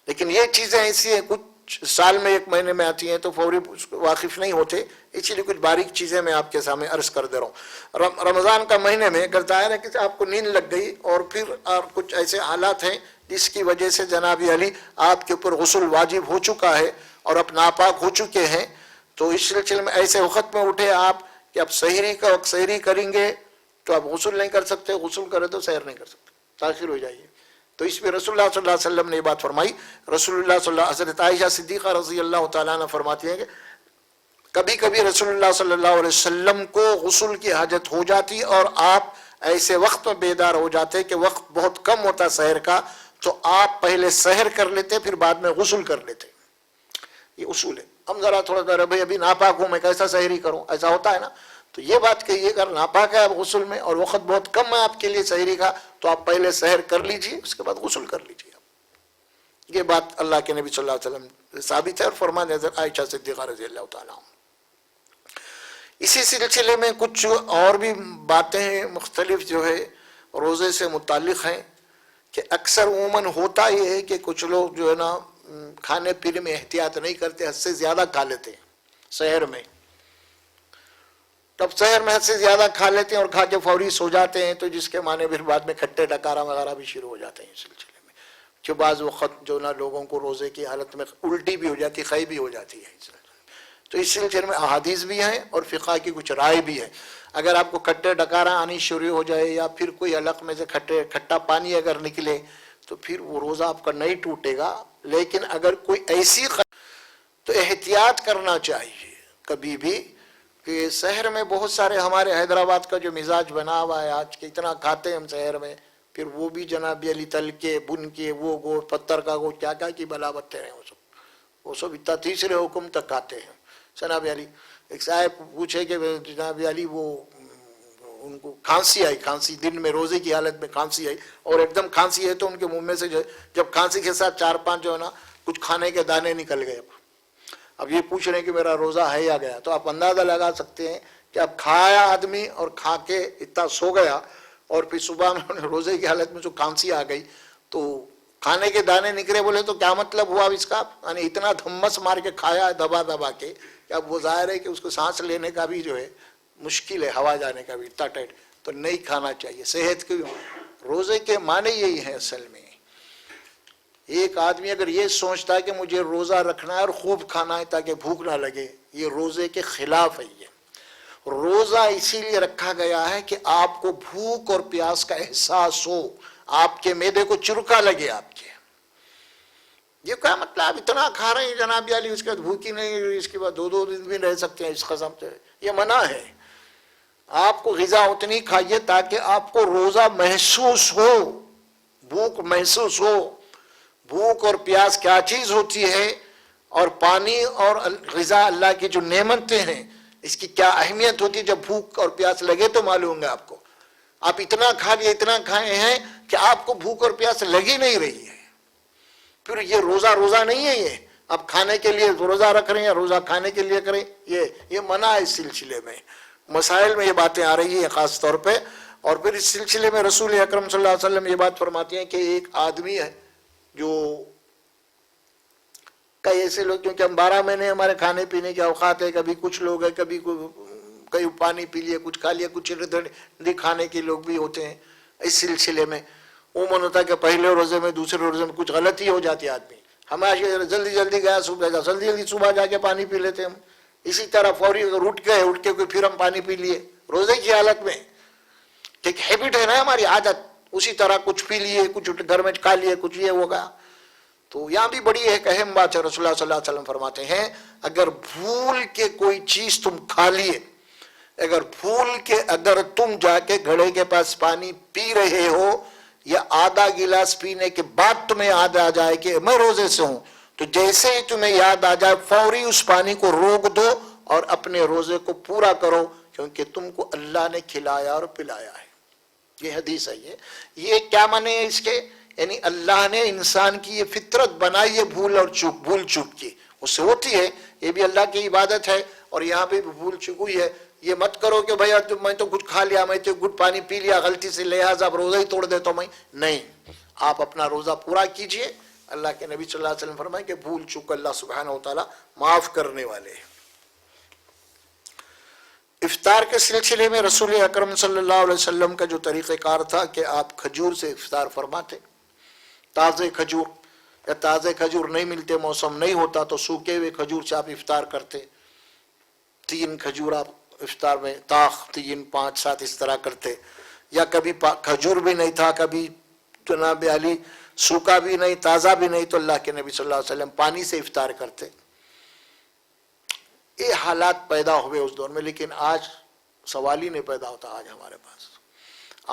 A: لیکن یہ چیزیں ایسی ہیں کچھ سال میں 1 مہینے میں آتی ہیں تو فوری واقف نہیں ہوتے، اسی لیے کچھ باریک چیزیں میں آپ کے سامنے عرض کر دے رہا ہوں۔ رمضان کا مہینے میں اگر ظاہر ہے کہ آپ کو نیند لگ گئی اور پھر کچھ ایسے حالات ہیں جس کی وجہ سے جناب علی آپ کے اوپر غسل واجب ہو چکا ہے اور آپ ناپاک ہو چکے ہیں، تو اس سلسلے میں ایسے وقت میں اٹھے آپ کہ آپ سحری کا وقت سحری کریں گے تو آپ غسل نہیں کر سکتے، غسل کرے تو سحر نہیں کر سکتے، تاخیر ہو جائیے۔ تو اس میں رسول اللہ صلی اللہ علیہ وسلم نے یہ بات فرمائی۔ رسول اللہ صلی اللہ حضرت عائشہ صدیقہ رضی اللہ تعالیٰ عنہ فرماتی ہیں کہ کبھی کبھی رسول اللہ صلی اللہ علیہ وسلم کو غسل کی حاجت ہو جاتی اور آپ ایسے وقت میں بیدار ہو جاتے کہ وقت بہت کم ہوتا سحر کا، تو آپ پہلے سحر کر لیتے پھر بعد میں غسل کر لیتے۔ یہ اصول ہے۔ ہم ذرا تھوڑا سا بھائی ابھی ناپاک ہوں میں کیسا سحری کروں، ایسا ہوتا ہے نا، تو یہ بات کہیے اگر ناپاک ہے آپ غسل میں اور وقت بہت کم ہے آپ کے لیے سحری کا تو آپ پہلے سحر کر لیجئے، اس کے بعد غسل کر لیجئے۔ یہ بات اللہ کے نبی صلی اللہ علیہ وسلم ثابت ہے اور فرمان حضرت عائشہ صدیقہ رضی اللہ تعالیٰ عنہ۔ اسی سلسلے میں کچھ اور بھی باتیں مختلف جو ہے روزے سے متعلق ہیں کہ اکثر عموماً ہوتا یہ ہے کہ کچھ لوگ جو ہے نا کھانے پینے میں احتیاط نہیں کرتے، حد سے زیادہ کھا لیتے ہیں سحر میں، تب سحر میں حد سے زیادہ کھا لیتے ہیں اور کھا کے فوری سو جاتے ہیں، تو جس کے معنی پھر بعد میں کھٹے ڈکارا وغیرہ بھی شروع ہو جاتے ہیں اس سلسلے میں، جو بعض وقت جو نا لوگوں کو روزے کی حالت میں الٹی بھی ہو جاتی، قے بھی ہو جاتی ہے۔ تو اس سلسلے میں احادیث بھی ہیں اور فقہ کی کچھ رائے بھی ہے۔ اگر آپ کو کھٹے ڈکارا آنی شروع ہو جائے یا پھر کوئی حلق میں سے کھٹا پانی اگر نکلے تو پھر وہ روزہ آپ کا نہیں ٹوٹے گا، لیکن اگر کوئی ایسی تو احتیاط کرنا چاہیے کبھی بھی کہ سحر میں بہت سارے ہمارے حیدرآباد کا جو مزاج بنا ہوا ہے آج کے، اتنا کھاتے ہیں ہم سحر میں، پھر وہ بھی جناب علی تل کے بن کے وہ گوشت پتھر کا گوشت کیا کیا کی بلاوت ہیں وہ سب اتنا تیسرے حکم تک کھاتے ہیں۔ جناب علی ایک صاحب پوچھے کہ جناب علی وہ ان کو کھانسی آئی، کھانسی دن میں روزے کی حالت میں کھانسی آئی اور ایک دم کھانسی ہے تو ان کے منہ میں سے جب کھانسی کے ساتھ 4-5 جو ہے نا کچھ کھانے کے دانے نکل گئے۔ اب یہ پوچھ رہے ہیں کہ میرا روزہ ہے یا گیا، تو آپ اندازہ لگا سکتے ہیں کہ اب کھایا آدمی اور کھا کے اتنا سو گیا اور پھر صبح میں روزے کی حالت میں جو کھانسی آ گئی تو کھانے کے دانے نکلے، بولے تو کیا مطلب ہوا اس کا، یعنی اتنا دھمس مار کے کھایا دبا دبا کے کہ اب وہ ظاہر ہے کہ اس کو سانس لینے کا بھی جو ہے مشکل ہے، ہوا جانے کا بھی اتنا ٹائٹ، تو نہیں کھانا چاہیے۔ صحت کے روزے کے معنی یہی ہے اصل میں۔ ایک آدمی اگر یہ سوچتا ہے کہ مجھے روزہ رکھنا ہے اور خوب کھانا ہے تاکہ بھوک نہ لگے، یہ روزے کے خلاف ہے۔ یہ روزہ اسی لیے رکھا گیا ہے کہ آپ کو بھوک اور پیاس کا احساس ہو، آپ کے معدے کو چرکا لگے آپ کے۔ یہ کیا مطلب آپ اتنا کھا رہے ہیں جناب علی اس کے بعد بھوک ہی نہیں، اس کے بعد 2 دن بھی رہ سکتے ہیں اس قسم سے، یہ منع ہے۔ آپ کو غذا اتنی کھائیے تاکہ آپ کو روزہ محسوس ہو، بھوک محسوس ہو۔ بھوک اور پیاس کیا چیز ہوتی ہے اور پانی اور غذا اللہ کی جو نعمتیں ہیں اس کی کیا اہمیت ہوتی ہے، جب بھوک اور پیاس لگے تو معلوم ہے آپ کو۔ آپ اتنا کھا لیے، اتنا کھائے ہیں کہ آپ کو بھوک اور پیاس لگی نہیں رہی ہے، پھر یہ روزہ نہیں ہے۔ یہ آپ کھانے کے لیے روزہ رکھ رہے ہیں یا روزہ کھانے کے لیے کریں، یہ منع ہے۔ اس سلسلے میں مسائل میں یہ باتیں آ رہی ہیں خاص طور پہ۔ اور پھر اس سلسلے میں رسول اکرم صلی اللہ علیہ وسلم یہ بات فرماتے ہیں کہ ایک آدمی ہے جو کئی ایسے لوگ، کیونکہ ہم 12 مہینے ہمارے کھانے پینے کے اوقات ہے، کبھی کچھ لوگ ہیں کبھی کئی پانی پی لیے، کچھ کھا لیا، کچھ کھانے کے لوگ بھی ہوتے ہیں اس سلسلے میں۔ عموماً ہوتا ہے کہ پہلے روزے میں دوسرے روزے میں کچھ غلطی ہو جاتی ہے آدمی، ہمیں جلدی جلدی گیا صبح جلدی جلدی صبح جا کے پانی پی لیتے ہم، اسی طرح فوری اگر اٹھ کے کوئی پھر ہم پانی پی لیے روزے کی حالت میں، ایک ہیبٹ ہے نا ہماری عادت، اسی طرح کچھ پی لیے، کچھ گھر میں کھا لیے، کچھ یہ ہوگا. تو یہاں بھی بڑی ایک اہم بات ہے، رسول اللہ صلی اللہ علیہ وسلم فرماتے ہیں اگر بھول کے کوئی چیز تم کھا لیے، اگر بھول کے اگر تم جا کے گھڑے کے پاس پانی پی رہے ہو یا آدھا گلاس پینے کے بعد تمہیں یاد آ جائے کہ میں روزے سے ہوں، تو جیسے ہی تمہیں یاد آ جائے فوری اس پانی کو روک دو اور اپنے روزے کو پورا کرو، کیونکہ تم کو اللہ نے کھلایا اور پلایا ہے. یہ حدیث ہے. یہ کیا معنی ہے اس کے؟ یعنی اللہ نے انسان کی یہ فطرت بنائی ہے بھول چوک کی، اس سے ہوتی ہے، یہ بھی اللہ کی عبادت ہے، اور یہاں پہ بھی بھول چوک ہوئی ہے. یہ مت کرو کہ بھائی میں تو کچھ کھا لیا، میں تو گھٹ پانی پی لیا غلطی سے، لہٰذا اب روزہ ہی توڑ دیتا ہوں میں. نہیں، آپ اپنا روزہ پورا کیجئے. اللہ کے نبی صلی اللہ علیہ وسلم فرمائے کہ بھول چوک اللہ سبحانہ و تعالیٰ معاف کرنے والے ہیں. افطار کے سلسلے میں رسول اکرم صلی اللہ علیہ وسلم کا جو طریقہ کار تھا کہ آپ کھجور سے افطار فرماتے، تازے کھجور، یا تازے کھجور نہیں ملتے، موسم نہیں ہوتا تو سوکھے ہوئے کھجور سے آپ افطار کرتے. 3 کھجور آپ افطار میں تاخ 3 5 7 اس طرح کرتے. یا کبھی کھجور بھی نہیں تھا، کبھی جناب علی سوکھا بھی نہیں تازہ بھی نہیں، تو اللہ کے نبی صلی اللہ علیہ وسلم پانی سے افطار کرتے. یہ حالات پیدا ہوئے اس دور میں، لیکن آج سوال ہی نہیں پیدا ہوتا. آج ہمارے پاس،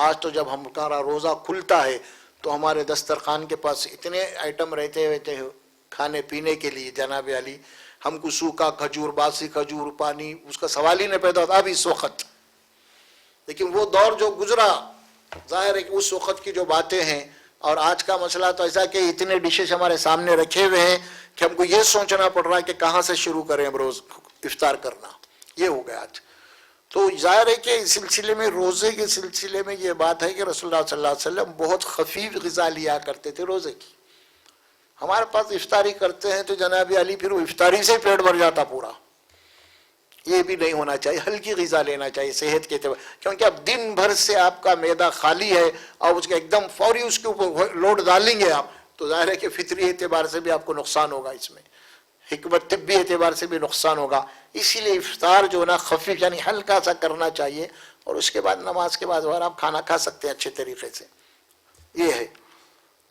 A: آج تو جب ہمارا روزہ کھلتا ہے تو ہمارے دسترخوان کے پاس اتنے آئٹم رہتے ہیں کھانے پینے کے لیے جناب علی، ہم کو سوکھا کھجور، باسی کھجور، پانی، اس کا سوال ہی نہیں پیدا ہوتا اب اس وقت. لیکن وہ دور جو گزرا، ظاہر ہے کہ اس وقت کی جو باتیں ہیں، اور آج کا مسئلہ تو ایسا کہ اتنے ڈشز ہمارے سامنے رکھے ہوئے ہیں کہ ہم کو یہ سوچنا پڑ رہا ہے کہ کہاں سے شروع کریں ہم روز افطار کرنا. یہ ہو گیا آج. تو ظاہر ہے کہ اس سلسلے میں، روزے کے سلسلے میں یہ بات ہے کہ رسول اللہ صلی اللہ علیہ وسلم بہت خفیف غذا لیا کرتے تھے روزے کی. ہمارے پاس افطاری کرتے ہیں تو جناب علی پھر وہ افطاری سے پیٹ بھر جاتا پورا. یہ بھی نہیں ہونا چاہیے، ہلکی غذا لینا چاہیے صحت کے اعتبار، کیونکہ اب دن بھر سے آپ کا معدہ خالی ہے اور اس کے ایک دم فوری اس کے اوپر لوڈ ڈالیں گے آپ، تو ظاہر ہے کہ فطری اعتبار سے بھی آپ کو نقصان ہوگا، اس میں حکمت طبی اعتبار سے بھی نقصان ہوگا. اسی لیے افطار جو نا خفیف یعنی ہلکا سا کرنا چاہیے، اور اس کے بعد نماز کے بعد آپ کھانا کھا سکتے ہیں اچھے طریقے سے. یہ ہے.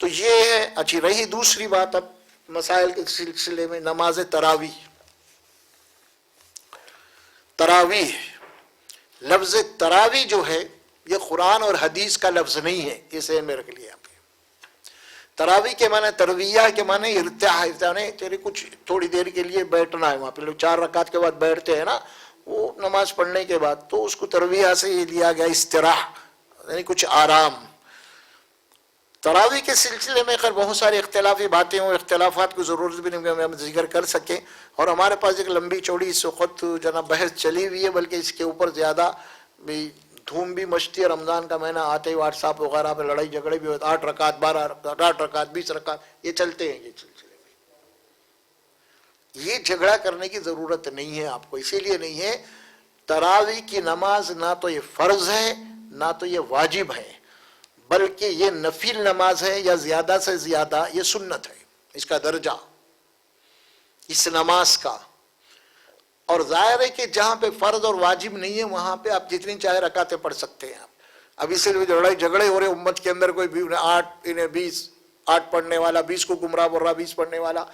A: تو یہ ہے. اچھی رہی دوسری بات اب مسائل کے سلسلے میں، نماز تراویح. تراویح، لفظ تراویح جو ہے یہ قرآن اور حدیث کا لفظ نہیں ہے، یہ ذہن میں رکھ لیا آپ. تراویح کے معنی، ترویہ کے معنی ارتاح، تیرے کچھ تھوڑی دیر کے لیے بیٹھنا ہے وہاں پہ. لوگ 4 رکعت کے بعد بیٹھتے ہیں نا، وہ نماز پڑھنے کے بعد، تو اس کو ترویہ سے یہ لیا گیا استراح، یعنی کچھ آرام. تراویح کے سلسلے میں خیر بہت ساری اختلافی باتیں ہوں، اختلافات کی ضرورت بھی نہیں کہ ہم ذکر کر سکیں، اور ہمارے پاس ایک لمبی چوڑی اس وقت جناب بحث چلی ہوئی ہے، بلکہ اس کے اوپر زیادہ بھی دھوم بھی مچتی ہے. رمضان کا مہینہ آتے ہی واٹس ایپ وغیرہ پہ لڑائی جھگڑے بھی ہوتے، 8 رکعت 12 رکعت 8 رکعت 20 رکعت یہ چلتے ہیں. یہ سلسلے میں یہ جھگڑا کرنے کی ضرورت نہیں ہے آپ کو، اسی لیے نہیں ہے. تراویح کی نماز نہ تو یہ فرض ہے نہ تو یہ واجب ہے، بلکہ یہ نفل نماز ہے، یا زیادہ سے زیادہ یہ سنت ہے، اس کا درجہ اس نماز کا. اور ظاہر ہے کہ جہاں پہ فرض اور واجب نہیں ہے وہاں پہ آپ جتنی چاہے رکعتیں پڑھ سکتے ہیں. آپ ابھی سے لڑائی جھگڑے ہو رہے امت کے اندر، کوئی 8 پڑھنے والا 20 کو گمراہ بول رہا، 20 پڑھنے والا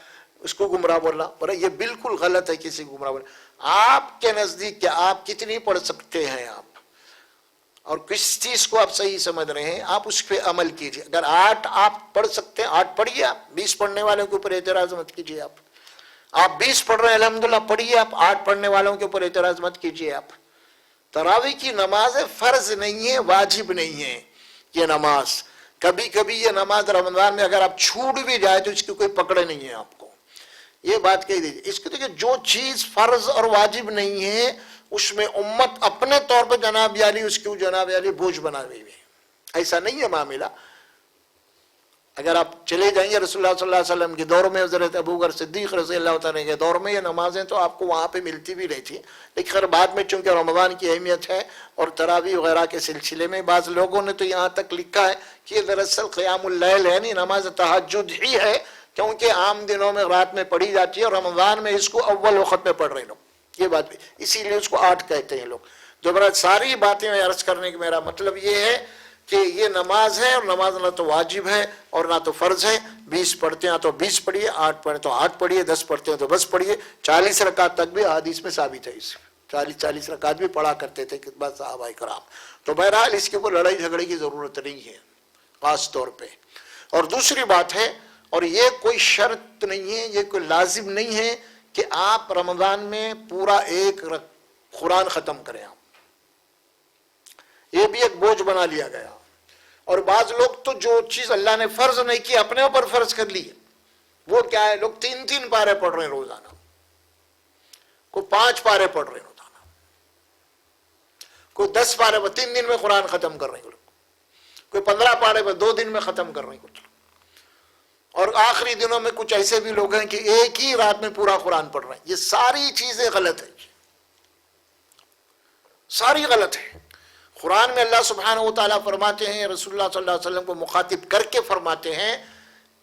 A: اس کو گمراہ بول رہا. یہ بالکل غلط ہے کسی کو گمراہ بولنا. آپ کے نزدیک کہ آپ کتنی پڑھ سکتے ہیں آپ، اور کس چیز کو آپ صحیح سمجھ رہے ہیں، آپ اس پہ عمل کیجئے. اگر 8 آپ پڑھ سکتے ہیں 8 پڑھیے، آپ 20 پڑھنے والوں کے اوپر اعتراض مت کیجئے. آپ 20 پڑھ رہے ہیں الحمدللہ پڑھیے، آپ 8 پڑھنے والوں کے اوپر اعتراض مت کیجئے. آپ تراویح کی نماز فرض نہیں ہے، واجب نہیں ہے یہ نماز. کبھی کبھی یہ نماز رمضان میں اگر آپ چھوٹ بھی جائے تو اس کی کوئی پکڑ نہیں ہے آپ کو، یہ بات کہہ دیجیے. اس کے دیکھیں جو چیز فرض اور واجب نہیں ہے اس میں امت اپنے طور پہ جناب علی اس کی جناب علی بوجھ بنا ہوئی ہے. ایسا نہیں ہے معاملہ. اگر آپ چلے جائیں گے رسول اللہ صلی اللہ علیہ وسلم کے دور میں، حضرت ابوبکر صدیق رضی اللہ تعالیٰ کے دور میں یہ نمازیں تو آپ کو وہاں پہ ملتی بھی نہیں تھی، لیکن خیر بعد میں چونکہ رمضان کی اہمیت ہے اور تراویح وغیرہ کے سلسلے میں بعض لوگوں نے تو یہاں تک لکھا ہے کہ یہ دراصل قیام اللیل ہے، نہیں نماز تہجد ہی ہے، کیونکہ عام دنوں میں رات میں پڑھی جاتی ہے اور رمضان میں اس کو اول وقت میں پڑھ رہے لوگ، یہ بات بھی اسی لیے اس کو 8 کہتے ہیں لوگ۔ دوبارہ ساری باتیں میں عرض کرنے کا میرا مطلب یہ ہے کہ یہ نماز ہے، اور نماز نہ تو واجب ہے اور نہ تو فرض ہے، 20 پڑھتے ہیں تو 20 پڑھیے، 8 پڑھیں تو 8 پڑھیے، 10 پڑھتے ہیں تو 10 پڑھیے، 40 رکعت تک بھی حدیث میں ثابت ہے، اس 40 رکعت بھی پڑھا کرتے تھے بعض صحابہ کرام۔ تو بہرحال اس کے اوپر لڑائی جھگڑے کی ضرورت نہیں ہے خاص طور پہ۔ اور دوسری بات ہے، اور یہ کوئی شرط نہیں ہے، یہ کوئی لازم نہیں ہے کہ آپ رمضان میں پورا ایک قرآن ختم کریں، آپ یہ بھی ایک بوجھ بنا لیا گیا۔ اور بعض لوگ تو جو چیز اللہ نے فرض نہیں کی اپنے اوپر فرض کر لی ہے، وہ کیا ہے، لوگ 3 پارے پڑھ رہے ہیں روزانہ، کوئی 5 پارے پڑھ رہے ہیں روزانہ، کوئی 10 پارے پر 3 دن میں قرآن ختم کر رہے ہیں، کوئی 15 پارے پر 2 دن میں ختم کر رہے ہیں کچھ، اور آخری دنوں میں کچھ ایسے بھی لوگ ہیں کہ ایک ہی رات میں پورا قرآن پڑھ رہے ہیں۔ یہ ساری چیزیں غلط ہیں، ساری غلط ہیں۔ قرآن میں اللہ سبحانہ و تعالیٰ فرماتے ہیں، رسول اللہ صلی اللہ علیہ وسلم کو مخاطب کر کے فرماتے ہیں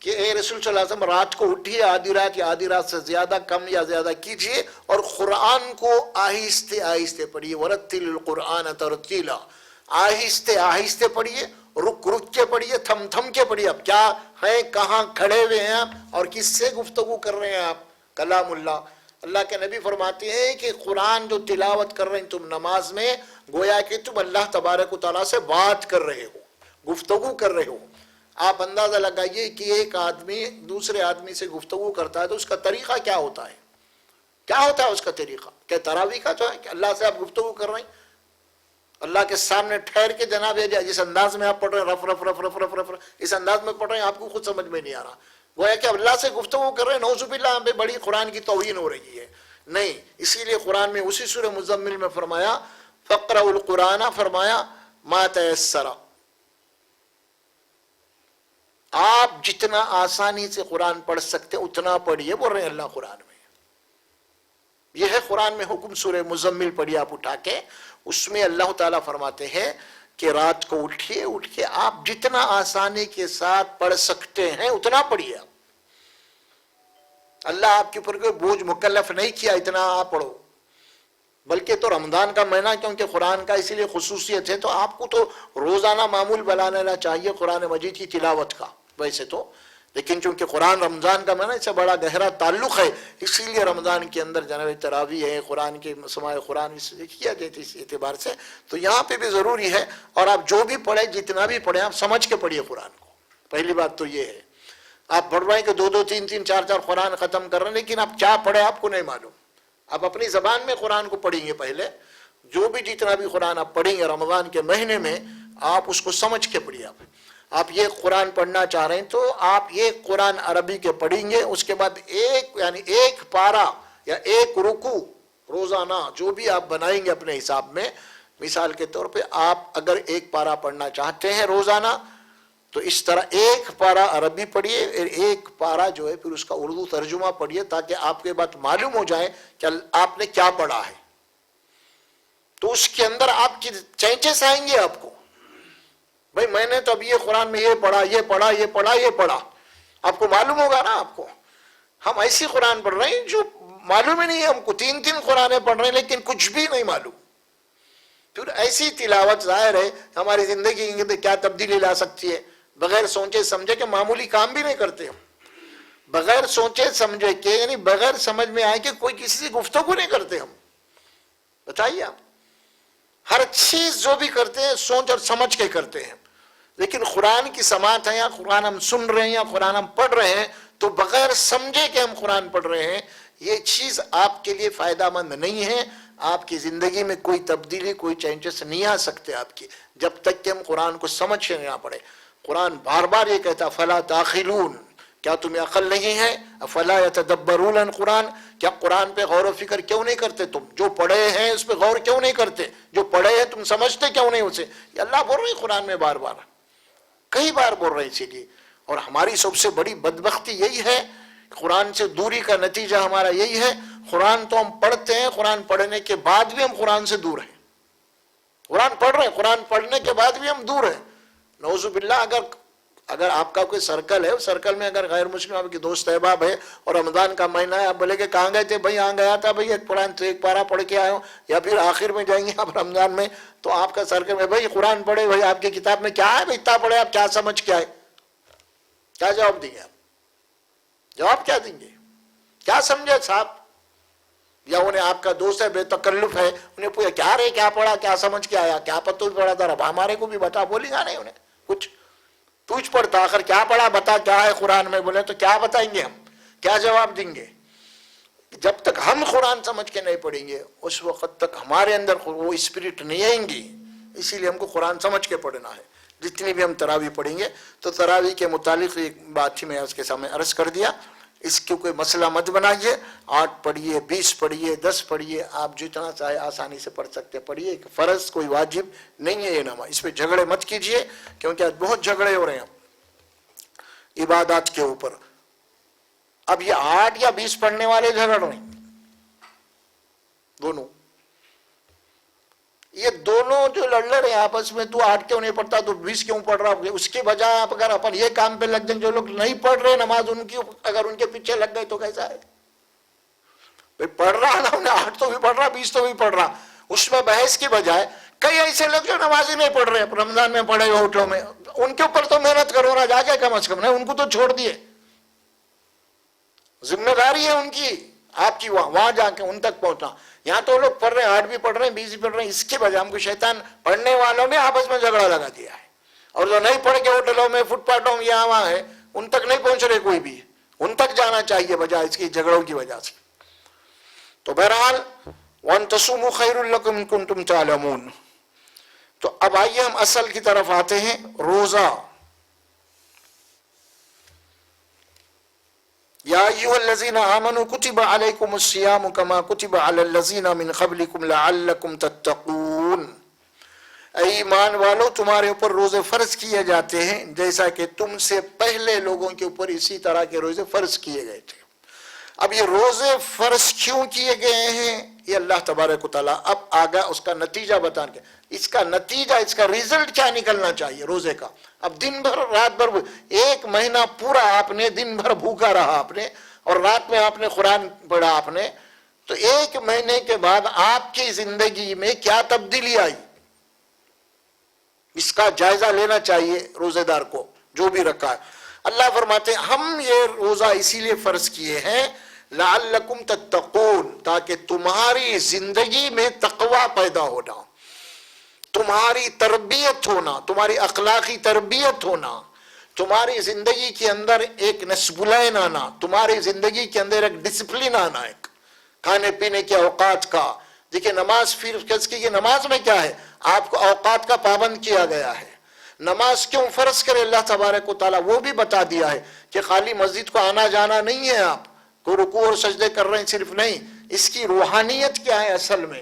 A: کہ اے رسول صلی اللہ علیہ وسلم رات کو اٹھیے، آدھی رات یا آدھی رات سے زیادہ کم یا زیادہ کیجئے، اور قرآن کو آہستہ آہستہ پڑھیے، وَرَتِّلِ الْقُرْآنَ تَرْتِيلًا، آہستہ آہستہ پڑھیے، رک رک کے پڑھیے، تھم تھم کے پڑھیے۔ اب کیا ہے، کہاں کھڑے ہوئے ہیں آپ اور کس سے گفتگو کر رہے ہیں آپ؟ کلام اللہ۔ اللہ کے نبی فرماتے ہیں کہ قرآن جو تلاوت کر رہے ہیں تم نماز میں، گویا کہ تم اللہ تبارک و تعالیٰ سے بات کر رہے ہو، گفتگو کر رہے ہو۔ آپ اندازہ لگائیے کہ ایک آدمی دوسرے آدمی سے گفتگو کرتا ہے تو اس کا طریقہ کیا ہوتا ہے، کیا ہوتا ہے اس کا طریقہ؟ کیا تراویح کا جو ہے کہ اللہ سے آپ گفتگو کر رہے ہیں، اللہ کے سامنے ٹھہر کے جناب جس انداز میں آپ پڑھ رہے ہیں، رف رف رف رف رف رف اس انداز میں پڑھ رہے ہیں، آپ کو خود سمجھ میں نہیں آ رہا، گویا کہ اللہ سے گفتگو کر رہے ہیں، نعوذ باللہ ہم پہ بڑی قرآن کی توہین ہو رہی ہے۔ نہیں، اسی لیے قرآن میں اسی سورہ مزمل میں فرمایا فَقْرَأُوا الْقُرْآنَ، فرمایا مَا تَيَسَّرَ، آپ جتنا آسانی سے قرآن پڑھ سکتے اتنا پڑھیے، بول رہے ہیں اللہ قرآن میں۔ یہ ہے قرآن میں حکم، سورہ مزمل پڑھیے آپ اٹھا کے، اس میں اللہ تعالیٰ فرماتے ہیں کہ رات کو اٹھیے، اٹھ کے آپ جتنا آسانی کے ساتھ پڑھ سکتے ہیں اتنا پڑھیے۔ اللہ آپ کے اوپر کوئی بوجھ مکلف نہیں کیا اتنا آپ پڑھو، بلکہ تو رمضان کا مہینہ کیونکہ قرآن کا اسی لیے خصوصیت ہے، تو آپ کو تو روزانہ معمول بنا لینا چاہیے قرآن مجید کی تلاوت کا ویسے تو، لیکن چونکہ قرآن رمضان کا مہینہ اس سے بڑا گہرا تعلق ہے، اسی لیے رمضان کے اندر جناب تراویح ہے، قرآن کے سماع قرآن اس سے کیا جاتا ہے، اس اعتبار سے تو یہاں پہ بھی ضروری ہے۔ اور آپ جو بھی پڑھیں، جتنا بھی پڑھیں، آپ سمجھ کے پڑھیے قرآن کو، پہلی بات تو یہ ہے۔ آپ پڑھ رہے ہیں کہ 2 3 4 قرآن ختم کر رہے ہیں، لیکن آپ کیا پڑھیں آپ کو نہیں معلوم، آپ اپنی زبان میں قرآن کو پڑھیں گے، پہلے جو بھی جتنا بھی قرآن آپ پڑھیں گے رمضان کے مہینے میں، آپ اس کو سمجھ کے پڑھیے۔ آپ یہ قرآن پڑھنا چاہ رہے ہیں تو آپ یہ قرآن عربی کے پڑھیں گے، اس کے بعد ایک پارہ یا ایک رکوع روزانہ جو بھی آپ بنائیں گے اپنے حساب میں، مثال کے طور پہ آپ اگر ایک پارہ پڑھنا چاہتے ہیں روزانہ تو اس طرح ایک پارہ عربی پڑھیے، ایک پارہ جو ہے پھر اس کا اردو ترجمہ پڑھیے، تاکہ آپ کے بات معلوم ہو جائے کہ آپ نے کیا پڑھا ہے، تو اس کے اندر آپ کی چینجز آئیں گے آپ کو۔ بھئی میں نے تو اب یہ قرآن میں یہ پڑھا یہ پڑھا یہ پڑھا یہ پڑھا، آپ کو معلوم ہوگا نا۔ آپ کو ہم ایسی قرآن پڑھ رہے ہیں جو معلوم ہی نہیں ہے ہم کو، 3 قرآنیں پڑھ رہے ہیں لیکن کچھ بھی نہیں معلوم۔ پھر ایسی تلاوت ظاہر ہے ہماری زندگی کے اندر کیا تبدیلی لا سکتی ہے، بغیر سوچے سمجھے کہ معمولی کام بھی نہیں کرتے ہم، بغیر سوچے سمجھے کہ یعنی بغیر سمجھ میں آئے کہ کوئی کسی سے گفتگو نہیں کرتے ہم۔ بتائیے آپ، ہر چیز جو بھی کرتے ہیں سوچ اور سمجھ کے کرتے ہیں، لیکن قرآن کی سماعت ہے یا قرآن ہم سن رہے ہیں یا قرآن ہم پڑھ رہے ہیں تو بغیر سمجھے کہ ہم قرآن پڑھ رہے ہیں، یہ چیز آپ کے لیے فائدہ مند نہیں ہے۔ آپ کی زندگی میں کوئی تبدیلی کوئی چینجز نہیں آ سکتے آپ کی، جب تک کہ ہم قرآن کو سمجھ کے نہ پڑھیں۔ قرآن بار بار یہ کہتا فلا تعقلون، کیا تمہیں عقل نہیں ہے؟ افلا یتدبرون القرآن، کیا قرآن پہ غور و فکر کیوں نہیں کرتے تم؟ جو پڑھے ہیں اس پہ غور کیوں نہیں کرتے؟ جو پڑھے ہیں تم سمجھتے کیوں نہیں اسے؟ یہ اللہ بول رہے ہیں قرآن میں بار بار، کئی بار بول رہے ہیں، اسی لیے اور ہماری سب سے بڑی بدبختی یہی ہے، قرآن سے دوری کا نتیجہ ہمارا یہی ہے، قرآن تو ہم پڑھتے ہیں، قرآن پڑھنے کے بعد بھی ہم قرآن سے دور ہیں، قرآن پڑھ رہے ہیں، قرآن پڑھنے کے بعد بھی ہم دور ہیں۔ نعوذ باللہ، اگر آپ کا کوئی سرکل ہے، اس سرکل میں اگر غیر مسلم آپ کی دوست احباب ہے اور رمضان کا مہینہ ہے، آپ بولے کہ کہاں گئے تھے بھائی؟ یہاں گیا تھا بھائی، قرآن تو ایک پارہ پڑھ کے آئے ہوں، یا پھر آخر میں جائیں گے آپ رمضان میں، تو آپ کا سرکل میں بھائی قرآن پڑھے، بھائی آپ کی کتاب میں کیا ہے بھائی اتنا پڑھے، آپ کیا سمجھ کے آئے؟ کیا جواب دیں گے آپ؟ جواب کیا دیں گے؟ کیا سمجھے صاحب؟ یا انہیں آپ کا دوست ہے بے تکلف ہے، انہیں پوچھا کیا رہے، کیا پڑھا، کیا سمجھ کے آیا، کیا پتہ بھی پڑھا تھا، رب ہمارے کو بھی بتا، بولی گا نہیں انہیں کچھ؟ پوچھ پڑتا آخر کیا پڑھا، بتا کیا ہے قرآن میں، بولے تو کیا بتائیں گے ہم، کیا جواب دیں گے؟ جب تک ہم قرآن سمجھ کے نہیں پڑھیں گے اس وقت تک ہمارے اندر وہ اسپرٹ نہیں آئیں گی۔ اسی لیے ہم کو قرآن سمجھ کے پڑھنا ہے۔ جتنی بھی ہم تراویح پڑھیں گے، تو تراویح کے متعلق ایک بات ہی میں اس کے سامنے عرض کر دیا، اس کو کوئی مسئلہ مت بنائیے، 8 پڑھیے، 20 پڑھیے، 10 پڑھیے، آپ جتنا چاہے آسانی سے پڑھ سکتے پڑھیے، فرض کوئی واجب نہیں ہے یہ نماز، اس پہ جھگڑے مت کیجئے، کیونکہ آج بہت جھگڑے ہو رہے ہیں عبادات کے اوپر۔ اب یہ 8 یا 20 پڑھنے والے جھگڑ رہے ہیں، دونوں، یہ دونوں جو لڑ رہے ہیں آپس میں، تو 8 کیوں نہیں پڑھتا، تو 20 کیوں پڑھ رہا، اس کے بجائے آپ اگر اپن یہ کام پہ لگ جائیں، جو لوگ نہیں پڑھ رہے نماز، ان کی اگر ان کے پیچھے لگ گئے تو کیسا ہے؟ پڑھ رہا نا، انہیں 8 تو بھی پڑھ رہا، 20 تو بھی پڑھ رہا، اس میں بحث کی بجائے کئی ایسے لوگ جو نماز ہی نہیں پڑھ رہے، رمضان میں پڑھے ہوٹلوں میں، ان کے اوپر تو محنت کرو نا جا کے کم از کم، نہیں ان کو تو چھوڑ دیے، ذمہ داری ہے ان کی، آپ کی وہاں جا کے ان تک پہنچنا۔ یہاں تو لوگ پڑھ رہے ہیں، 8 بھی پڑھ رہے ہیں، 20 بھی پڑھ رہے ہیں، اس کے بجائے ہم کو شیطان پڑھنے والوں نے آپس میں جھگڑا لگا دیا ہے، اور جو نہیں پڑھ کے ہوٹلوں میں، فٹ پاتھوں میں یہاں وہاں ہے، ان تک نہیں پہنچ رہے کوئی بھی، ان تک جانا چاہیے بجائے اس کی جھگڑوں کی وجہ سے۔ تو بہرحال وَأَن تَصُومُوا خَيْرٌ لَكُمْ إِن كُنتُمْ تَعْلَمُونَ۔ تو اب آئیے ہم اصل کی طرف آتے ہیں، روزہ۔ یا ایھا الذین آمنوا کتب علیکم الصیام کما کتب علی الذین من قبلکم لعلکم تتقون۔ اے ایمان والو، تمہارے اوپر روزے فرض کیے جاتے ہیں جیسا کہ تم سے پہلے لوگوں کے اوپر اسی طرح کے روزے فرض کیے گئے تھے۔ اب یہ روزے فرض کیوں کیے گئے ہیں، یہ اللہ تبارک و تعالیٰ اب آگا اس کا نتیجہ بتانے کے، اس کا نتیجہ، اس کا ریزلٹ کیا نکلنا چاہیے روزے کا۔ اب دن بھر رات بھر، 1 مہینہ پورا آپ نے دن بھر بھوکا رہا آپ نے، اور رات میں آپ نے قرآن پڑھا آپ نے، تو 1 مہینے کے بعد آپ کی زندگی میں کیا تبدیلی آئی، اس کا جائزہ لینا چاہیے روزے دار کو جو بھی رکھا ہے۔ اللہ فرماتے ہیں ہم یہ روزہ اسی لیے فرض کیے ہیں لعلکم تتقون، تاکہ تمہاری زندگی میں تقوی پیدا ہونا، تمہاری تربیت ہونا، تمہاری اخلاقی تربیت ہونا، تمہاری زندگی کے اندر ایک نصب العین آنا، تمہاری زندگی کے اندر ایک ڈسپلن آنا، ایک کھانے پینے کے اوقات کا۔ دیکھیں نماز فرض کی، نماز میں کیا ہے، آپ کو اوقات کا پابند کیا گیا ہے۔ نماز کیوں فرض کرے اللہ تبارک و تعالیٰ، وہ بھی بتا دیا ہے کہ خالی مسجد کو آنا جانا نہیں ہے، آپ کو رکوع اور سجدے کر رہے ہیں صرف نہیں، اس کی روحانیت کیا ہے اصل میں،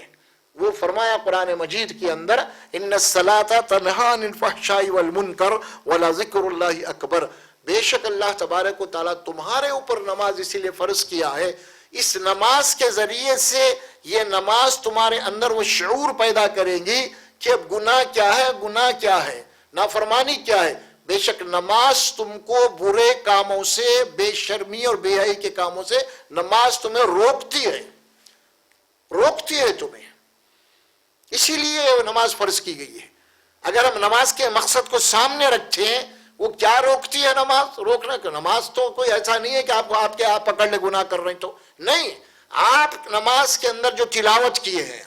A: وہ فرمایا قرآن مجید کے اندر ان الصلاۃ تنہی عن الفحشاء والمنکر ولذکر اللہ اکبر، بے شک اللہ تبارک و تعالیٰ تمہارے اوپر نماز اسی لیے فرض کیا ہے، اس نماز کے ذریعے سے یہ نماز تمہارے اندر وہ شعور پیدا کرے گی کہ اب گناہ کیا ہے، گناہ کیا ہے، نافرمانی کیا ہے۔ بے شک نماز تم کو برے کاموں سے، بے شرمی اور بے حیائی کے کاموں سے نماز تمہیں روکتی ہے، روکتی ہے تمہیں، اسی لیے نماز فرض کی گئی ہے۔ اگر ہم نماز کے مقصد کو سامنے رکھیں، وہ کیا روکتی ہے نماز، روکنا کہ نماز تو کوئی ایسا نہیں ہے کہ آپ پکڑ لے گناہ کر رہے ہیں تو نہیں، آپ نماز کے اندر جو تلاوت کیے ہیں،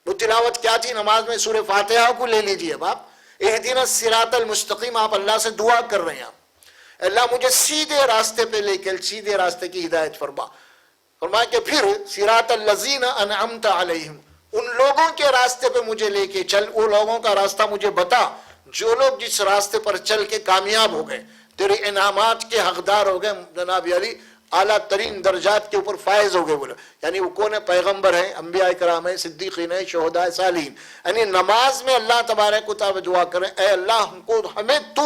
A: وہ تلاوت کیا تھی نماز میں، سورہ فاتحہ کو لے لیجیے اب آپ، اہدنا الصراط المستقیم، آپ اللہ سے دعا کر رہے ہیں، اللہ مجھے سیدھے راستے پہ لے کے، سیدھے راستے کی ہدایت فرما کہ پھر صراط الذین انعمت علیہم، ان لوگوں کے راستے پہ مجھے لے کے چل، وہ لوگوں کا راستہ مجھے بتا جو لوگ جس راستے پر چل کے کامیاب ہو گئے، تیرے انعامات کے حقدار ہو گئے، جناب علی اعلیٰ ترین درجات کے اوپر فائز ہو گئے بولے، یعنی وہ کون ہے، پیغمبر ہیں، انبیاء کرام ہیں، صدیقین ہیں، شہداء، صالحین، یعنی نماز میں اللہ تبارک و تعالیٰ دعا کریں، اے اللہ ہمیں تو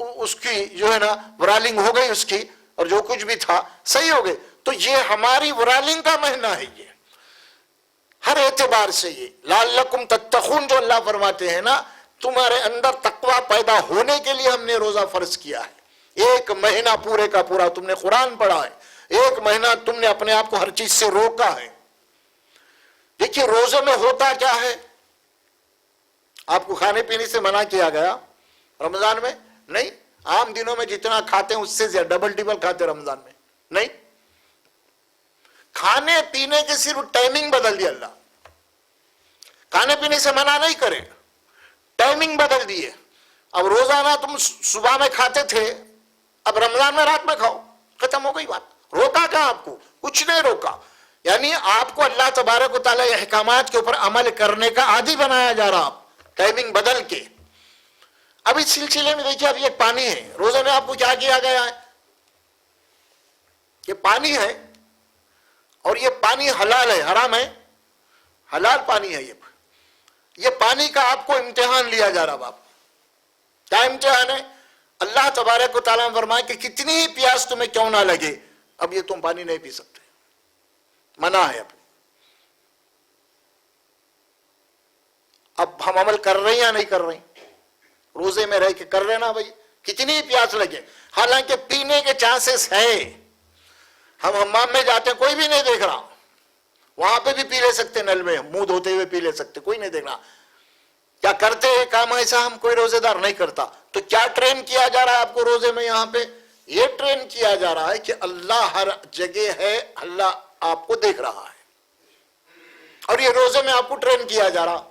A: اس کی جو ہے نا ورالنگ ہو گئی اس کی، اور جو کچھ بھی تھا صحیح ہو گئے. تو یہ ہماری ورالنگ کا مہینہ ہے، یہ ہر اعتبار سے. یہ لعلکم تتقون جو اللہ فرماتے ہیں نا، تمہارے اندر تقوی پیدا ہونے کے لیے ہم نے روزہ فرض کیا ہے. ایک مہینہ پورے کا پورا تم نے قرآن پڑھا ہے، ایک مہینہ تم نے اپنے آپ کو ہر چیز سے روکا ہے. دیکھیے روزے میں ہوتا کیا ہے، آپ کو کھانے پینے سے منع کیا گیا رمضان میں نہیں. عام دنوں میں جتنا کھاتے ہیں اس سے زیادہ ڈبل ٹیبل کھاتے رمضان میں نہیں. کھانے پینے کے صرف ٹائمنگ بدل دی اللہ. کھانے پینے سے منع نہیں کرے، ٹائمنگ بدل دیے. اب روزانہ تم صبح میں کھاتے تھے، اب رمضان میں رات میں کھاؤ، ختم ہو گئی بات. روکا کہاں آپ کو؟ کچھ نہیں روکا. یعنی آپ کو اللہ تبارک و تعالیٰ احکامات کے اوپر عمل کرنے کا عادی بنایا جا رہا، ٹائمنگ بدل کے. اب اس سلسلے میں دیکھیے، اب یہ پانی ہے، روزے میں آپ کو کیا کیا گیا ہے؟ یہ پانی ہے، اور یہ پانی حلال ہے، حرام ہے؟ حلال پانی ہے. یہ پانی کا آپ کو امتحان لیا جا رہا. باپ کیا امتحان ہے؟ اللہ تبارک و تعالیٰ نے فرمایا کہ کتنی ہی پیاس تمہیں کیوں نہ لگے، اب یہ تم پانی نہیں پی سکتے، منع ہے. اب ہم عمل کر رہے ہیں یا نہیں کر رہے ہیں؟ روزے میں رہ کے کر رہے نا بھائی، کتنی ہی پیاس لگے. حالانکہ پینے کے چانسز ہے. ہم حمام میں جاتے ہیں، کوئی بھی نہیں دیکھ رہا، وہاں پہ بھی پی لے سکتے، نل میں منہ دھوتے ہوئے پی لے سکتے، کوئی نہیں دیکھ رہا. کیا کرتے ہیں کام ایسا؟ ہم کوئی روزے دار نہیں کرتا. تو کیا ٹرین کیا جا رہا ہے آپ کو روزے میں؟ یہاں پہ یہ ٹرین کیا جا رہا ہے کہ اللہ ہر جگہ ہے، اللہ آپ کو دیکھ رہا ہے. اور یہ روزے میں آپ کو ٹرین کیا جا رہا،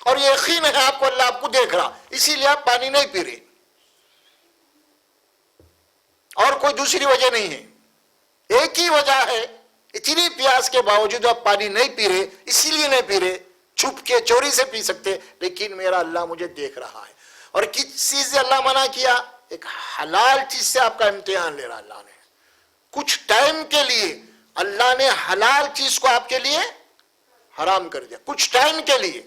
A: اور یہ یقین ہے آپ کو اللہ آپ کو دیکھ رہا، اسی لیے آپ پانی نہیں پی رہے. اور کوئی دوسری وجہ نہیں ہے، ایک ہی وجہ ہے. اتنی پیاس کے باوجود آپ پانی نہیں پی رہے، اسی لیے نہیں پی رہے. چھپ کے چوری سے پی سکتے، لیکن میرا اللہ مجھے دیکھ رہا ہے. اور کس چیز سے اللہ منع کیا؟ ایک حلال چیز سے آپ کا امتحان لے رہا اللہ نے. کچھ ٹائم کے لیے اللہ نے حلال چیز کو آپ کے لیے حرام کر دیا، کچھ ٹائم کے لیے.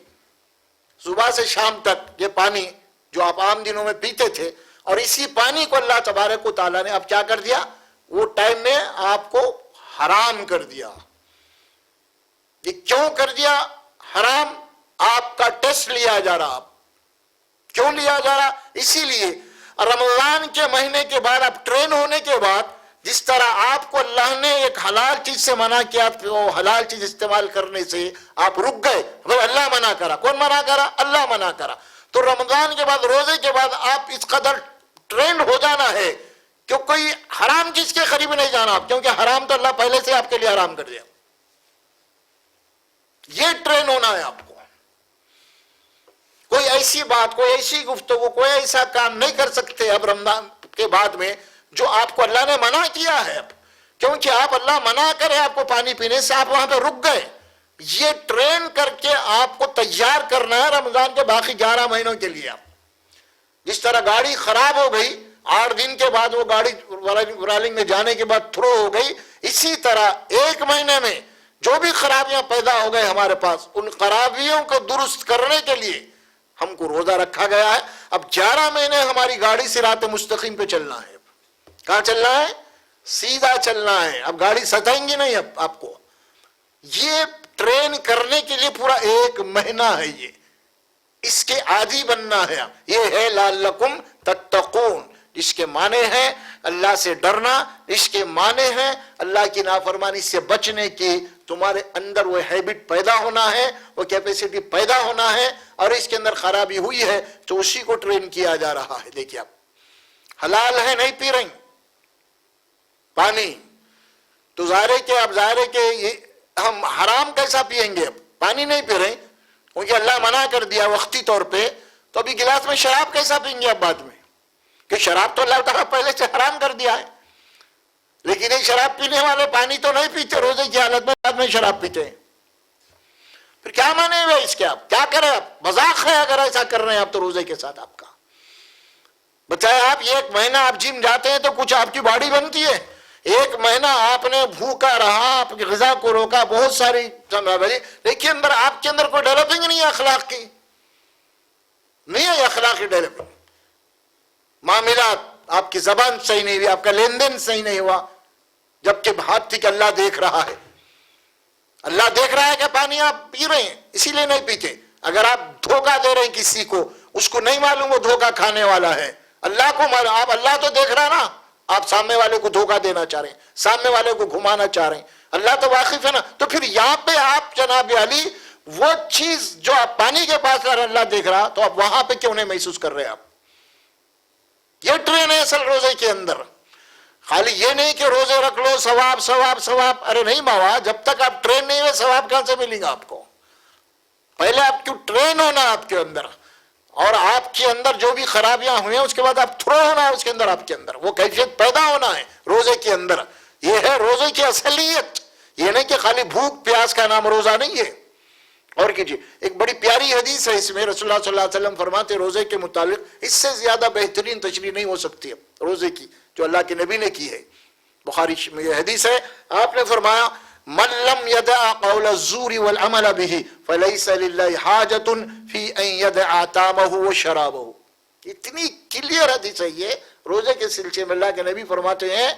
A: صبح سے شام تک یہ پانی جو آپ عام دنوں میں پیتے تھے، اور اسی پانی کو اللہ تبارک و تعالیٰ نے اب کیا کر دیا؟ وہ ٹائم میں آپ کو حرام کر دیا. یہ کیوں کر دیا حرام؟ آپ کا ٹیسٹ لیا جا رہا. کیوں لیا جا رہا؟ اسی لیے رمضان کے مہینے کے بعد آپ ٹرین ہونے کے بعد، جس طرح آپ کو اللہ نے ایک حلال چیز سے منع کیا، وہ حلال چیز استعمال کرنے سے آپ رک گئے. اللہ منع کرا. کون منع کرا؟ اللہ منع کرا. تو رمضان کے بعد، روزے کے بعد آپ اس قدر ٹرینڈ ہو جانا ہے کہ کوئی حرام چیز کے قریب نہیں جانا آپ، کیونکہ حرام تو اللہ پہلے سے آپ کے لیے حرام کر دیا. یہ ٹرین ہونا ہے آپ کو. کوئی ایسی بات، کوئی ایسی گفتگو، کوئی ایسا کام نہیں کر سکتے اب رمضان کے بعد میں جو آپ کو اللہ نے منع کیا ہے. اب کیونکہ آپ اللہ منع کرے آپ کو پانی پینے سے، آپ وہاں پہ رک گئے. یہ ٹرین کر کے آپ کو تیار کرنا ہے رمضان کے باقی 11 مہینوں کے لیے. جس طرح گاڑی خراب ہو گئی 8 دن کے بعد، وہ گاڑی ورالنگ میں جانے کے بعد تھرو ہو گئی، اسی طرح ایک مہینے میں جو بھی خرابیاں پیدا ہو گئے ہمارے پاس، ان خرابیوں کو درست کرنے کے لیے ہم کو روزہ رکھا گیا ہے. اب 11 مہینے ہماری گاڑی صراط مستقیم پہ چلنا ہے. کہاں چلنا ہے؟ سیدھا چلنا ہے. اب گاڑی ستائیں گی نہیں اب آپ کو. یہ ٹرین کرنے کے لیے پورا 1 مہینہ ہے. یہ اس کے عادی بننا ہے. یہ ہے لعلکم تتقون، جس کے معنی ہے اللہ سے ڈرنا، اس کے معنی ہے اللہ کی نافرمانی سے بچنے کی. تمہارے اندر وہ ہیبٹ پیدا ہونا ہے، وہ کیپیسٹی پیدا ہونا ہے، اور اس کے اندر خرابی ہوئی ہے تو اسی کو ٹرین کیا جا رہا ہے. دیکھیے آپ حلال ہے، نہیں پی رہی پانی، تو ظاہر ہے کہ اب ظاہر ہے کہ ہم حرام کیسا پیئیں گے؟ اب پانی نہیں پی رہے کیونکہ اللہ منع کر دیا وقتی طور پہ. تو ابھی گلاس میں شراب کیسا پئیں گے اب بعد میں؟ کہ شراب تو اللہ تعالیٰ پہلے سے حرام کر دیا ہے. لیکن یہ شراب پینے والے پانی تو نہیں پیتے، روزے کی حالت میں بعد میں شراب پیتے ہیں. پھر کیا مانے ہوئے اس کے؟ آپ کیا کریں؟ آپ مذاق ہے اگر ایسا کر رہے ہیں آپ تو روزے کے ساتھ. آپ کا بتائیں، آپ 1 مہینہ آپ جم جاتے ہیں تو کچھ آپ کی باڈی بنتی ہے. 1 مہینہ آپ نے بھوکا رہا، آپ کی غذا کو روکا، بہت ساری لیکن اندر آپ کے اندر کوئی ڈیولپنگ نہیں ہے اخلاق کی، نہیں ہے اخلاقی ڈیولپنگ. معاملات، آپ کی زبان صحیح نہیں ہوئی، آپ کا لین دین صحیح نہیں ہوا، جبکہ بات تھی کہ اللہ دیکھ رہا ہے. اللہ دیکھ رہا ہے کہ پانی آپ پی رہے ہیں اسی لیے نہیں پیتے. اگر آپ دھوکہ دے رہے ہیں کسی کو، اس کو نہیں معلوم وہ دھوکہ کھانے والا ہے، اللہ کو معلوم. آپ اللہ تو دیکھ رہا نا، آپ سامنے والے کو دھوکہ دینا چاہ رہے ہیں، سامنے والے کو گھمانا چاہ رہے ہیں، اللہ تو واقف ہے نا. تو پھر یہاں پہ آپ جناب علی وہ چیز جو آپ پانی کے پاس اللہ دیکھ رہا، تو آپ وہاں پہ کیوں نہیں محسوس کر رہے؟ آپ یہ ٹرین ہے اصل روزے کے اندر. خالی یہ نہیں کہ روزے رکھ لو ثواب ثواب ثواب، ارے نہیں ماوا، جب تک آپ ٹرین نہیں ہوئے ثواب کہاں سے ملے گا آپ کو؟ پہلے آپ کیوں ٹرین ہونا آپ کے اندر، اور آپ کے اندر جو بھی خرابیاں ہوئی ہیں اس کے بعد آپ تھرو ہونا ہے اس کے اندر، آپ کے اندر وہ کیفیت پیدا ہونا ہے روزے کے اندر. یہ ہے روزے کی اصلیت. یہ نہیں کہ خالی بھوک پیاس کا نام روزہ نہیں ہے. اور کیجیے، ایک بڑی پیاری حدیث ہے اس میں، رسول اللہ صلی اللہ علیہ وسلم فرماتے روزے کے متعلق اس سے زیادہ بہترین تشریح نہیں ہو سکتی ہے روزے کی جو اللہ کے نبی نے کی ہے. بخاری میں یہ حدیث ہے، آپ نے فرمایا من لم يدع قول الزور والعمل به فليس لله حاجة في ان يدع طعامه وشرابه. اتنی کلیئر حدیث ہے یہ روزے کے سلسلے میں. اللہ کے نبی فرماتے ہیں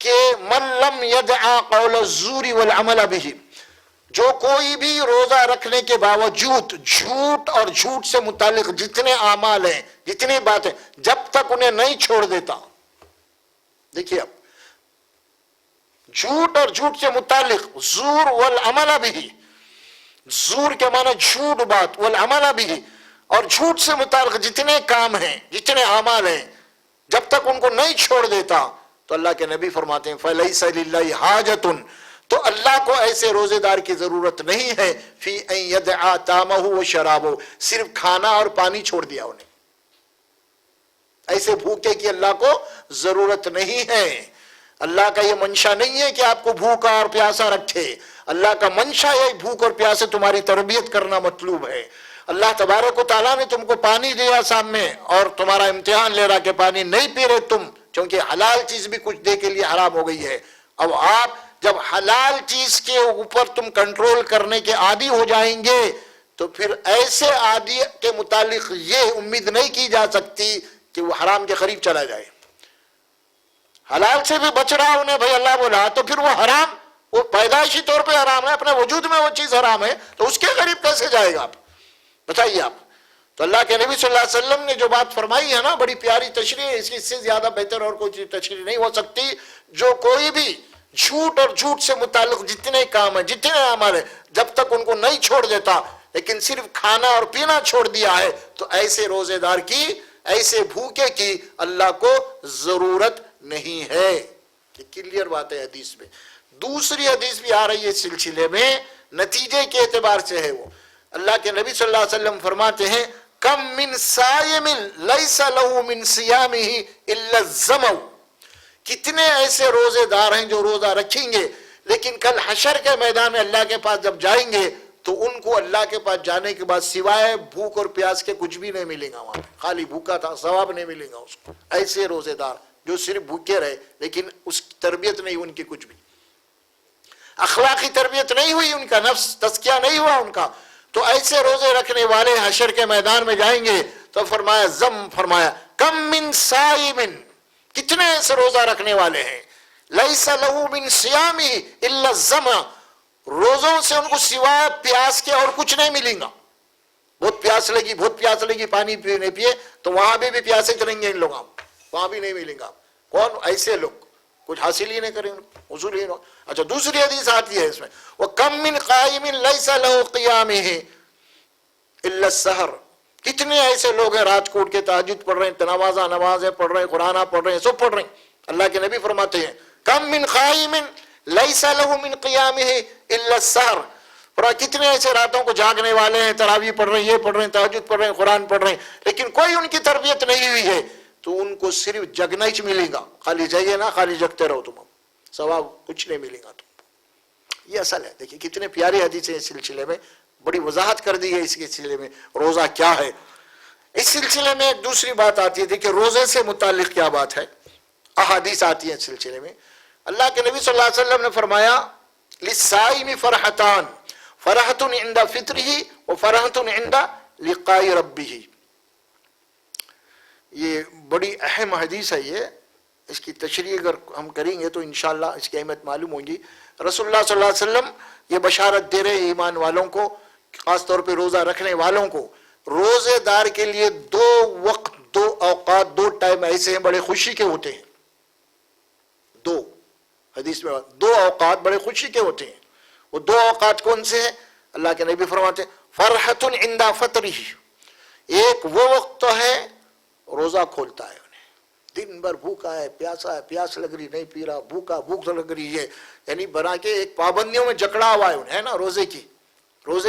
A: کہ من لم يدع قول الزور والعمل به، جو کوئی بھی روزہ رکھنے کے باوجود جھوٹ اور جھوٹ سے متعلق جتنے اعمال ہیں، جتنی باتیں، جب تک انہیں نہیں چھوڑ دیتا. دیکھیے اب جھوٹ اور جھوٹ سے متعلق زور والعمل بھی، زور کے معنی جھوٹ بات، والعمل بھی، اور جھوٹ سے متعلق جتنے کام ہیں، جتنے اعمال ہیں، جب تک ان کو نہیں چھوڑ دیتا تو اللہ کے نبی فرماتے ہیں فَلَيْسَ لِلَّهِ حَاجَةٌ، تو اللہ کو ایسے روزے دار کی ضرورت نہیں ہے فی ان یدع طعامہ وشرابہ، صرف کھانا اور پانی چھوڑ دیا انہیں. ایسے بھوکے کی اللہ کو ضرورت نہیں ہے. اللہ کا یہ منشا نہیں ہے کہ آپ کو بھوکا اور پیاسا رکھے. اللہ کا منشا یہ بھوک اور پیاسے تمہاری تربیت کرنا مطلوب ہے. اللہ تبارک و تعالیٰ نے تم کو پانی دیا سامنے اور تمہارا امتحان لے رہا کہ پانی نہیں پی رہے تم، کیونکہ حلال چیز بھی کچھ دے کے لیے حرام ہو گئی ہے. اب آپ جب حلال چیز کے اوپر تم کنٹرول کرنے کے عادی ہو جائیں گے تو پھر ایسے عادی کے متعلق یہ امید نہیں کی جا سکتی کہ وہ حرام کے قریب چلا جائے. حلال سے بھی بچ رہا انہیں بھائی اللہ بولا، تو پھر وہ حرام، وہ پیدائشی طور پہ حرام ہے، اپنے وجود میں وہ چیز حرام ہے، تو اس کے قریب کیسے جائے گا؟ آپ بتائیے آپ. تو اللہ کے نبی صلی اللہ علیہ وسلم نے جو بات فرمائی ہے نا، بڑی پیاری تشریح ہے، اس سے زیادہ بہتر اور کوئی تشریح نہیں ہو سکتی. جو کوئی بھی جھوٹ اور جھوٹ سے متعلق جتنے کام ہیں، جتنے اعمال ہیں، جب تک ان کو نہیں چھوڑ دیتا، لیکن صرف کھانا اور پینا چھوڑ دیا ہے، تو ایسے روزے دار کی، ایسے بھوکے کی اللہ کو ضرورت نہیں ہے. یہ کلیئر بات ہے حدیث میں. دوسری حدیث بھی آ رہی ہے اس سلسلے میں، نتیجے کے اعتبار سے ہے. وہ اللہ کے نبی صلی اللہ علیہ وسلم فرماتے ہیں کم من صائم لیس لہ من صیامہ الا الظمأ، کتنے ایسے روزے دار ہیں جو روزہ رکھیں گے لیکن کل حشر کے میدان میں اللہ کے پاس جب جائیں گے تو ان کو اللہ کے پاس جانے کے بعد سوائے بھوک اور پیاس کے کچھ بھی نہیں ملے گا. وہاں پہ خالی بھوکا تھا، ثواب نہیں ملے گا اس کو. ایسے روزے دار جو صرف بھوکے رہے لیکن اس کی تربیت نہیں ان کی، کچھ بھی اخلاقی تربیت نہیں ہوئی، ان کا نفس تزکیہ نہیں ہوا ان کا، تو ایسے روزے رکھنے والے حشر کے میدان میں جائیں گے. تو فرمایا کم من صائم، کتنے ایسے روزہ رکھنے والے ہیں لیس لہ من صیامہ الا الظمأ، روزوں سے ان کو سوائے پیاس کے اور کچھ نہیں ملے گا. بہت پیاس لگی پانی نہیں پیے تو وہاں بھی پیاسے کریں گے ان لوگ، وہاں بھی نہیں ملیں گا. کون؟ ایسے لوگ کچھ حاصل ہی نہیں کریں گے، حصول ہی نہیں. اچھا دوسری حدیث آتی ہے اس میں وَكَمْ مِنْ قَائِمٍ لَيْسَ لَهُ قِيَامِهِ إِلَّا السَّحَرُ، کتنے ایسے لوگ ہیں رات کو اٹھ کے تہجد پڑھ رہے ہیں، نمازیں پڑھ رہے ہیں، قرآن پڑھ رہے ہیں، سب پڑھ رہے ہیں. اللہ کے نبی فرماتے ہیں کم من قائم لیس لہ من قیامہ الا السحر، کتنے ایسے راتوں کو جاگنے والے ہیں، تراویح پڑھ رہے ہیں، یہ پڑھ رہے ہیں، تہجد پڑھ رہے ہیں، قرآن پڑھ رہے ہیں، لیکن کوئی ان کی تربیت نہیں ہوئی ہے، تو ان کو صرف جگنا ہی ملے گا. خالی جگہ نا، خالی جگتے رہو تم، ثواب کچھ نہیں ملے گا تم. یہ اصل ہے. دیکھیے کتنے پیاری حدیثیں اس سلسلے میں، بڑی وضاحت کر دی ہے اس کے سلسلے میں روزہ کیا ہے. اس سلسلے میں ایک دوسری بات آتی ہے، دیکھیے روزے سے متعلق کیا بات ہے، احادیث آتی ہیں اس سلسلے میں. اللہ کے نبی صلی اللہ علیہ وسلم نے فرمایا للصائم فرحتان، فرحۃ عند فطرہ وفرحۃ عند لقاء ربہ. یہ بڑی اہم حدیث ہے یہ، اس کی تشریح اگر ہم کریں گے تو انشاءاللہ اس کی اہمیت معلوم ہوگی۔ رسول اللہ صلی اللہ علیہ وسلم یہ بشارت دے رہے ایمان والوں کو، خاص طور پہ روزہ رکھنے والوں کو، روزے دار کے لیے دو وقت، دو اوقات، دو ٹائم ایسے ہیں بڑے خوشی کے ہوتے ہیں۔ دو حدیث میں دو اوقات بڑے خوشی کے ہوتے ہیں۔ وہ دو اوقات کون سے ہیں؟ اللہ کے نبی فرماتے ہیں فرحۃ عند فطرہ، ایک وہ وقت تو ہے روزہ کھولتا ہے، دن بھر بھوکا ہے، پیاسا ہے، پیاس لگ رہی نہیں پی رہا، بھوکا بھوک لگ رہی ہے، یعنی بنا کے ایک پابندیوں میں جکڑا ہوا ہے نا، روزے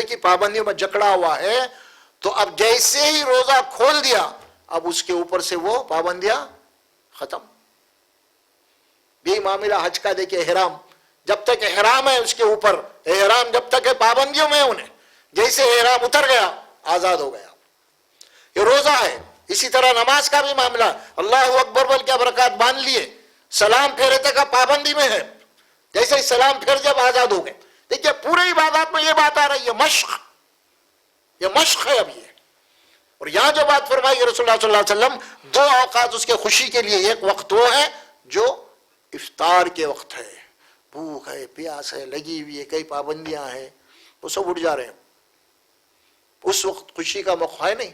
A: کی پابندیوں میں جکڑا ہوا ہے۔ تو اب جیسے ہی روزہ کھول دیا اب اس کے اوپر سے وہ پابندیاں ختم۔ یہ معاملہ حج کا دیکھیں، احرام جب تک احرام ہے اس کے اوپر، احرام جب تک ہے پابندیوں میں انہیں، جیسے احرام اتر گیا آزاد ہو گیا۔ یہ روزہ ہے، اسی طرح نماز کا بھی معاملہ، اللہ اکبر بول کے اب رکعت باندھ لیے، سلام پھیرے تک اب پابندی میں ہے، جیسے ہی سلام پھیر جب آزاد ہو گئے۔ دیکھیے پورے عبادات میں یہ بات آ رہی ہے، یہ مشق ہے اب یہ۔ اور یہاں جو بات فرمائی رسول اللہ صلی اللہ علیہ وسلم، دو اوقات اس کے خوشی کے لیے، ایک وقت وہ ہے جو افطار کے وقت ہے، بھوک ہے، پیاس ہے، لگی ہوئی ہے، کئی پابندیاں ہیں، وہ سب اٹھ جا رہے ہیں، اس وقت خوشی کا موقع ہے نہیں۔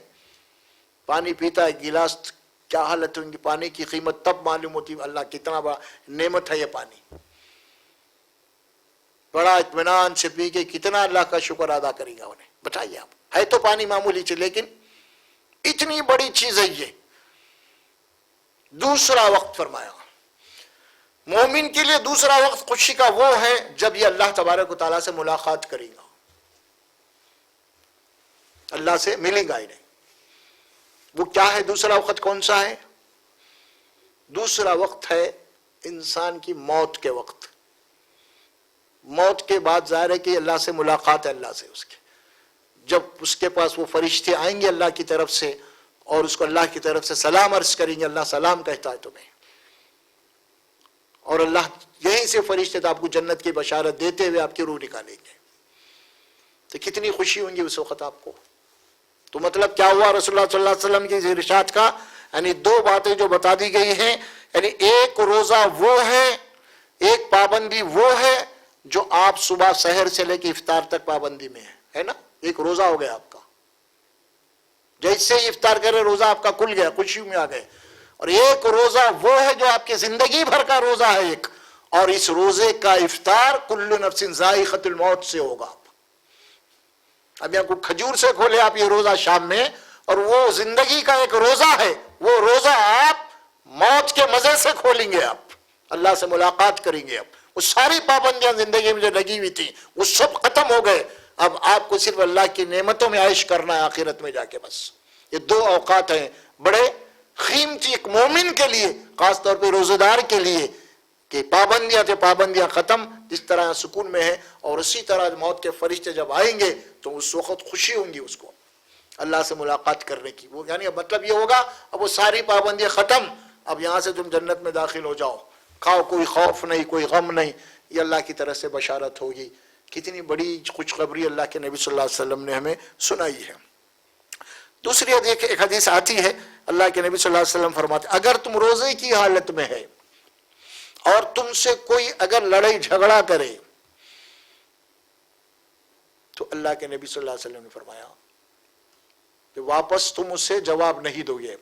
A: پانی پیتا ہے گلاس، کیا حالت ہوگی، پانی کی قیمت تب معلوم ہوتی ہے، اللہ کتنا بڑا نعمت ہے یہ پانی، بڑا اطمینان سے پی کے کتنا اللہ کا شکر ادا کرے گا انہیں۔ بتائیے آپ، ہے تو پانی معمولی چیز لیکن اتنی بڑی چیز ہے یہ۔ دوسرا وقت فرمایا مومن کے لیے، دوسرا وقت خوشی کا وہ ہے جب یہ اللہ تبارک و تعالیٰ سے ملاقات کرے گا، اللہ سے ملے گا ہی نہیں۔ وہ کیا ہے دوسرا وقت؟ کون سا ہے؟ دوسرا وقت ہے انسان کی موت کے وقت۔ موت کے بعد ظاہر ہے کہ اللہ سے ملاقات ہے، اللہ سے اس کے، جب اس کے پاس وہ فرشتے آئیں گے اللہ کی طرف سے اور اس کو اللہ کی طرف سے سلام عرض کریں گے، اللہ سلام کہتا ہے تمہیں، اور اللہ یہیں سے فرشتے آپ کو جنت کی بشارت دیتے ہوئے آپ کی روح نکالیں گے، تو کتنی خوشی ہوں گی اس وقت آپ کو۔ تو مطلب کیا ہوا رسول اللہ صلی اللہ علیہ وسلم کی ارشاد کا؟ یعنی دو باتیں جو بتا دی گئی ہیں، یعنی ایک روزہ وہ ہے، ایک پابندی وہ ہے جو آپ صبح سحر سے لے کے افطار تک پابندی میں ہے نا، ایک روزہ ہو گیا آپ کا، جیسے ہی افطار کرے روزہ آپ کا کھل گیا، خوشی میں آ گئے۔ اور ایک روزہ وہ ہے جو آپ کی زندگی بھر کا روزہ ہے ایک، اور اس روزے کا افطار کل نفس ذائقۃ الموت سے ہوگا۔ اب یہاں کو کھجور سے کھولے آپ یہ روزہ شام میں، اور وہ زندگی کا ایک روزہ ہے، وہ روزہ آپ موت کے مزے سے کھولیں گے، آپ اللہ سے ملاقات کریں گے۔ اب وہ ساری پابندیاں زندگی میں جو لگی ہوئی تھی وہ سب ختم ہو گئے، اب آپ کو صرف اللہ کی نعمتوں میں عائش کرنا ہے آخرت میں جا کے بس۔ یہ دو اوقات ہیں بڑے قیمتی ایک مومن کے لیے، خاص طور پہ روزہ دار کے لیے، کہ پابندیاں ختم، جس طرح سکون میں ہے، اور اسی طرح موت کے فرشتے جب آئیں گے تو اس وقت خوشی ہوں گی اس کو اللہ سے ملاقات کرنے کی۔ وہ یعنی مطلب یہ ہوگا اب وہ ساری پابندیاں ختم، اب یہاں سے تم جنت میں داخل ہو جاؤ، کھاؤ، کوئی خوف نہیں، کوئی غم نہیں، یہ اللہ کی طرف سے بشارت ہوگی۔ کتنی بڑی خوشخبری اللہ کے نبی صلی اللہ علیہ وسلم نے ہمیں سنائی ہے۔ دوسری ایک حدیث آتی ہے، اللہ کے نبی صلی اللہ علیہ وسلم فرماتے اگر تم روزے کی حالت میں ہے اور تم سے کوئی اگر لڑائی جھگڑا کرے تو اللہ کے نبی صلی اللہ علیہ وسلم نے فرمایا کہ واپس تم اس سے جواب نہیں دو گے۔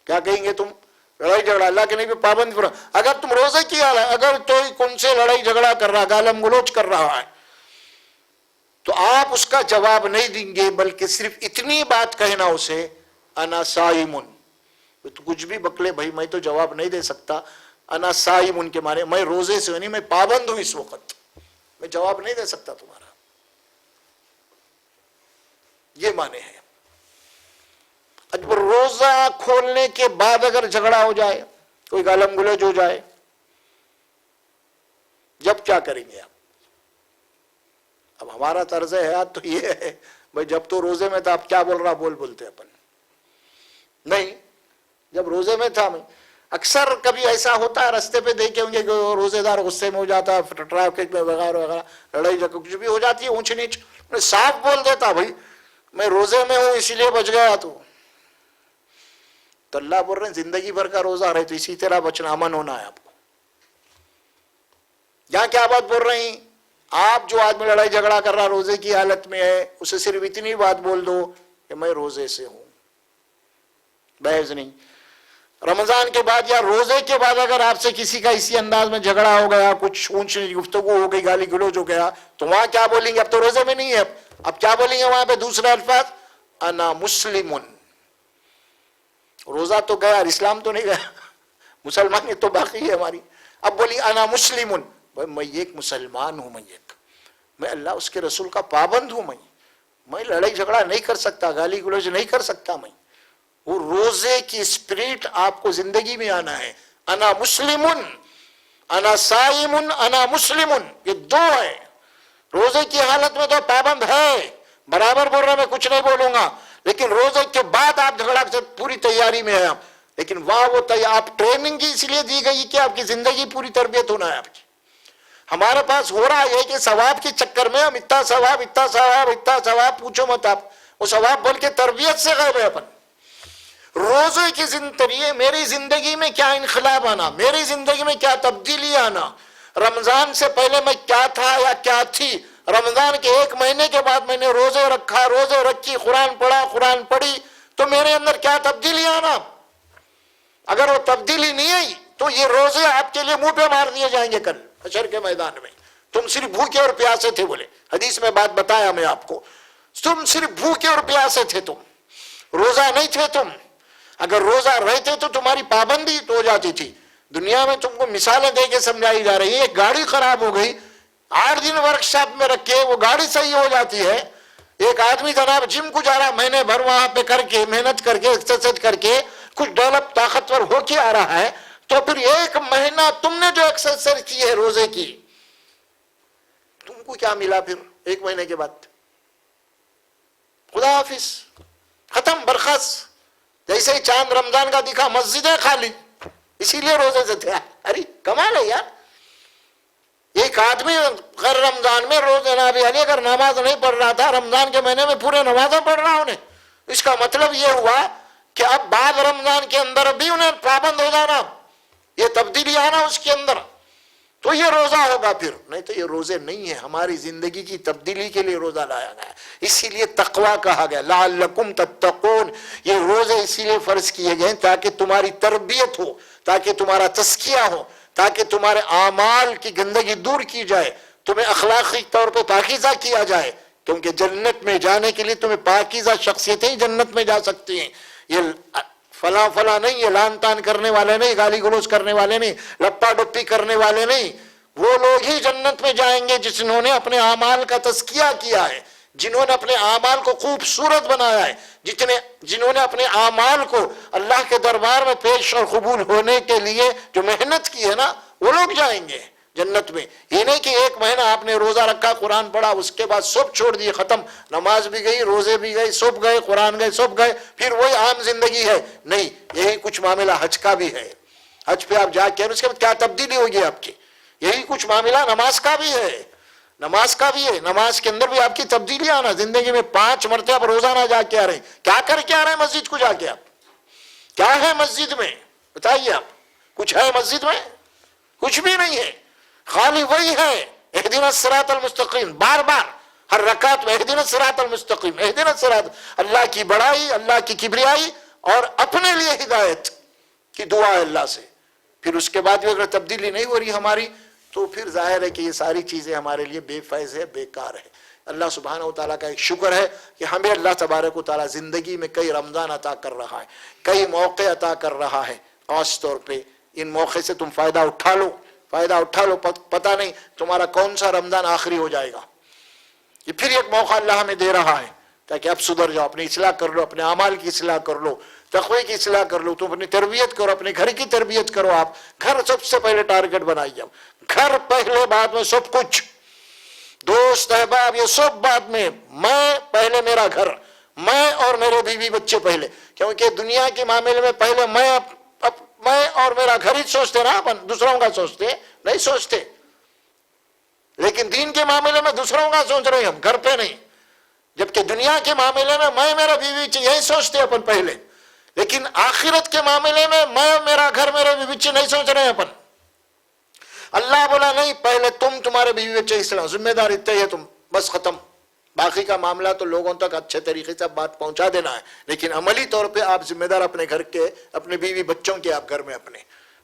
A: کیا کہیں گے تم؟ لڑائی جھگڑا، اللہ کے نبی پابند فرما اگر تم روزے کی حالت، اگر کوئی تم سے لڑائی جھگڑا کر رہا، گالم گلوچ کر رہا ہے تو آپ اس کا جواب نہیں دیں گے، بلکہ صرف اتنی بات کہنا اسے انا صائمن، تو کچھ بھی بکلے بھائی میں تو جواب نہیں دے سکتا، انا صائمن کے معنی میں روزے سے نہیں، میں پابند ہوں اس وقت، میں جواب نہیں دے سکتا تمہارا، یہ معنی ہے۔ روزہ کھولنے کے بعد اگر جھگڑا ہو جائے، کوئی گالم گلوچ ہو جائے، جب کیا کریں گے آپ؟ اب ہمارا طرز حیات تو یہ ہے بھائی جب تو روزے میں تھا، اب کیا بول رہا بولتے اپن نہیں، جب روزے میں تھا میں اکثر کبھی ایسا ہوتا ہے، رستے پہ دیکھے ہوں گے کہ روزے دار غصے میں ہو جاتا ہے، ٹریفک میں وغیرہ وغیرہ لڑائی جھگڑا کچھ بھی ہو جاتی ہے، اونچ نیچ، صاف بول دیتا بھائی میں روزے میں ہوں اسی لیے بچ گیا، تو تو اللہ بول رہے ہیں زندگی بھر کا روزہ رہے تو اسی طرح بچنا، امن ہونا ہے آپ کو. یہاں کیا بات بول رہے ہیں؟ آپ جو آدمی لڑائی جھگڑا کر رہا روزے کی حالت میں ہے، اسے صرف اتنی بات بول دو کہ میں روزے سے ہوں، بحث نہیں. رمضان کے بعد یا روزے کے بعد اگر آپ سے کسی کا اسی انداز میں جھگڑا ہو گیا، کچھ اونچ نیچ گفتگو ہو گئی، گالی گلوچ ہو گیا، تو وہاں کیا بولیں گے؟ اب تو روزے میں نہیں ہے، اب کیا بولیں گے وہاں پہ؟ دوسرا الفاظ انا مسلمن. روزہ تو گیا، اسلام تو نہیں گیا، مسلمانی تو باقی ہے ہماری. اب بولی انا مسلمن، میں ایک مسلمان ہوں، میں اللہ اس کے رسول کا پابند ہوں، میں لڑائی جھگڑا نہیں کر سکتا، گالی گلوچ نہیں کر سکتا. میں وہ روزے کی اسپرٹ آپ کو زندگی میں آنا ہے. انا مسلمن، انا صائمن، انا مسلمن، یہ دو ہے. روزے کی حالت میں تو پابند ہے، برابر بول رہا میں کچھ نہیں بولوں گا، لیکن روزے کے بعد آپ جھگڑا سے پوری تیاری میں ہیں آپ. لیکن وہاں وہ آپ ٹریننگ کی اس لیے دی گئی کہ آپ کی زندگی پوری تربیت ہونا ہے آپ کی. ہمارے پاس ہو رہا ہے کہ ثواب کے چکر میں ہم اتنا ثواب اتنا ثواب اتنا ثواب پوچھو مت آپ، وہ ثواب بول کے تربیت سے غائب ہے اپن. روزے کی زندگی، میری زندگی میں کیا انقلاب آنا، میری زندگی میں کیا تبدیلی آنا، رمضان سے پہلے میں کیا تھا یا کیا تھی، رمضان کے ایک مہینے کے بعد میں نے روزے رکھا، روزے رکھی، قرآن پڑھا، قرآن پڑھی، تو میرے اندر کیا تبدیلی آنا. اگر وہ تبدیلی نہیں آئی تو یہ روزے آپ کے لیے منہ پہ مار دیے جائیں گے کل حشر کے میدان میں. تم صرف بھوکے اور پیاسے تھے، بولے حدیث میں بات بتایا میں آپ کو، تم صرف بھوکے اور پیاسے تھے، تم روزہ نہیں تھے. تم اگر روزہ رہتے تو تمہاری پابندی تو ہو جاتی تھی. دنیا میں تم کو مثالیں دے کے سمجھائی جا رہی ہے. ایک گاڑی خراب ہو گئی، 8 دن ورکشاپ میں رکھ کے وہ گاڑی صحیح ہو جاتی ہے. ایک آدمی جناب جم کو جا رہا، مہینے بھر وہاں پہ کر کے محنت کر کے ایکسرسائز کر کے کچھ ڈیولپ طاقتور ہو کے آ رہا ہے، تو پھر ایک مہینہ تم نے جو ایکسرسائز کی ہے روزے کی، تم کو کیا ملا پھر ایک مہینے کے بعد؟ خدا حافظ، ختم، برخاست. جیسے ہی چاند رمضان کا دکھا، مسجدیں خالی، اسی لیے روزے سے تھے. ارے کمال ہے یار. ایک آدمی غیر رمضان میں روز جناب علی اگر نماز نہیں پڑھ رہا تھا، رمضان کے مہینے میں پورے نمازیں پڑھ رہا انہیں. اس کا مطلب یہ ہوا کہ اب بعد رمضان کے اندر بھی انہیں پابند ہو جانا، یہ تبدیلی آنا اس کے اندر، تو یہ روزہ ہوگا. پھر نہیں تو یہ روزے نہیں ہے. ہماری زندگی کی تبدیلی کے لیے روزہ لایا گیا، اسی لیے تقویٰ کہا گیا، لعلکم تتقون. یہ روزے اسی لیے فرض کیے گئے تاکہ تمہاری تربیت ہو، تاکہ تمہارا تزکیہ ہو، تاکہ تمہارے اعمال کی گندگی دور کی جائے، تمہیں اخلاقی طور پہ پاکیزہ کیا جائے. کیونکہ جنت میں جانے کے لیے تمہیں پاکیزہ شخصیتیں ہی جنت میں جا سکتی ہیں. یہ فلاں فلاں نہیں، یہ لان تان کرنے والے نہیں، گالی گلوچ کرنے والے نہیں، لپا ڈپی کرنے والے نہیں. وہ لوگ ہی جنت میں جائیں گے جنہوں نے اپنے اعمال کا تزکیہ کیا ہے، جنہوں نے اپنے اعمال کو خوبصورت بنایا ہے، جنہوں نے اپنے اعمال کو اللہ کے دربار میں پیش اور قبول ہونے کے لیے جو محنت کی ہے نا، وہ لوگ جائیں گے جنت میں. یہ نہیں کہ ایک مہینہ آپ نے روزہ رکھا، قرآن پڑھا، اس کے بعد سب چھوڑ دیے، ختم، نماز بھی گئی، روزے بھی گئے، سب گئے، قرآن گئے، سب گئے، پھر وہی عام زندگی ہے. نہیں، یہی کچھ معاملہ حج کا بھی ہے. حج پہ آپ جا کے اس کے بعد کیا تبدیلی ہوگی آپ کی؟ یہی کچھ معاملہ نماز کا بھی ہے. نماز کا بھی ہے، نماز کے اندر بھی آپ کی تبدیلی آنا. زندگی میں 5 مرتبہ آپ روزانہ جا کے آ رہے ہیں، کیا کر کے آ رہے ہیں مسجد کو جا کے؟ آپ کیا ہے مسجد میں بتائیے؟ آپ کچھ ہے مسجد میں؟ کچھ بھی نہیں ہے، خالی وہی ہے اہدنا الصراط المستقیم. بار بار ہر رکعت میں اہدنا الصراط المستقیم، اہدنا الصراط. اللہ کی بڑائی، اللہ کی کبریائی اور اپنے لیے ہدایت کی دعا ہے اللہ سے. پھر اس کے بعد بھی اگر تبدیلی نہیں ہو رہی ہماری، تو پھر ظاہر ہے کہ یہ ساری چیزیں ہمارے لیے بے فائز ہے، بیکار ہے. اللہ سبحانہ و تعالیٰ کا ایک شکر ہے کہ ہمیں اللہ تبارک و تعالیٰ زندگی میں کئی رمضان عطا کر رہا ہے، کئی موقع عطا کر رہا ہے. خاص طور پہ ان موقع سے تم فائدہ اٹھا لو، فائدہ اٹھا لو. پتہ نہیں تمہارا کون سا رمضان آخری ہو جائے گا. یہ پھر ایک موقع اللہ ہمیں دے رہا ہے تاکہ اب سدھر جاؤ، اپنی اصلاح کر لو، اپنے اعمال کی اصلاح کر لو، تقوی کی اصلاح کر لو، تم اپنی تربیت کرو، اپنے گھر کی تربیت کرو. آپ گھر سب سے پہلے ٹارگٹ بنائیے، گھر پہلے، بعد میں سب کچھ، دوست احباب یہ سب بعد میں. میں پہلے، میرا گھر، میں اور میرے بیوی بچے پہلے. کیونکہ دنیا کے معاملے میں پہلے میں اور میرا گھر ہی سوچتے نا، اپن دوسروں کا سوچتے نہیں سوچتے. لیکن دین کے معاملے میں دوسروں کا سوچ رہے ہیں ہم، گھر پہ نہیں. جبکہ دنیا کے معاملے میں میرا بیوی یہی سوچتے اپن پہلے. لیکن آخر آخرت کے معاملے میں میرا گھر میرے بیوی بچے نہیں سوچ رہے ہیں اپن. اللہ بولا نہیں، پہلے تمہارے بیوی بچے اسلام ذمہ دار اتنے ہے تم، بس ختم. باقی کا معاملہ تو لوگوں تک اچھے طریقے سے بات پہنچا دینا ہے، لیکن عملی طور پہ آپ ذمہ دار اپنے گھر کے، اپنے بیوی بچوں کے. آپ گھر میں اپنے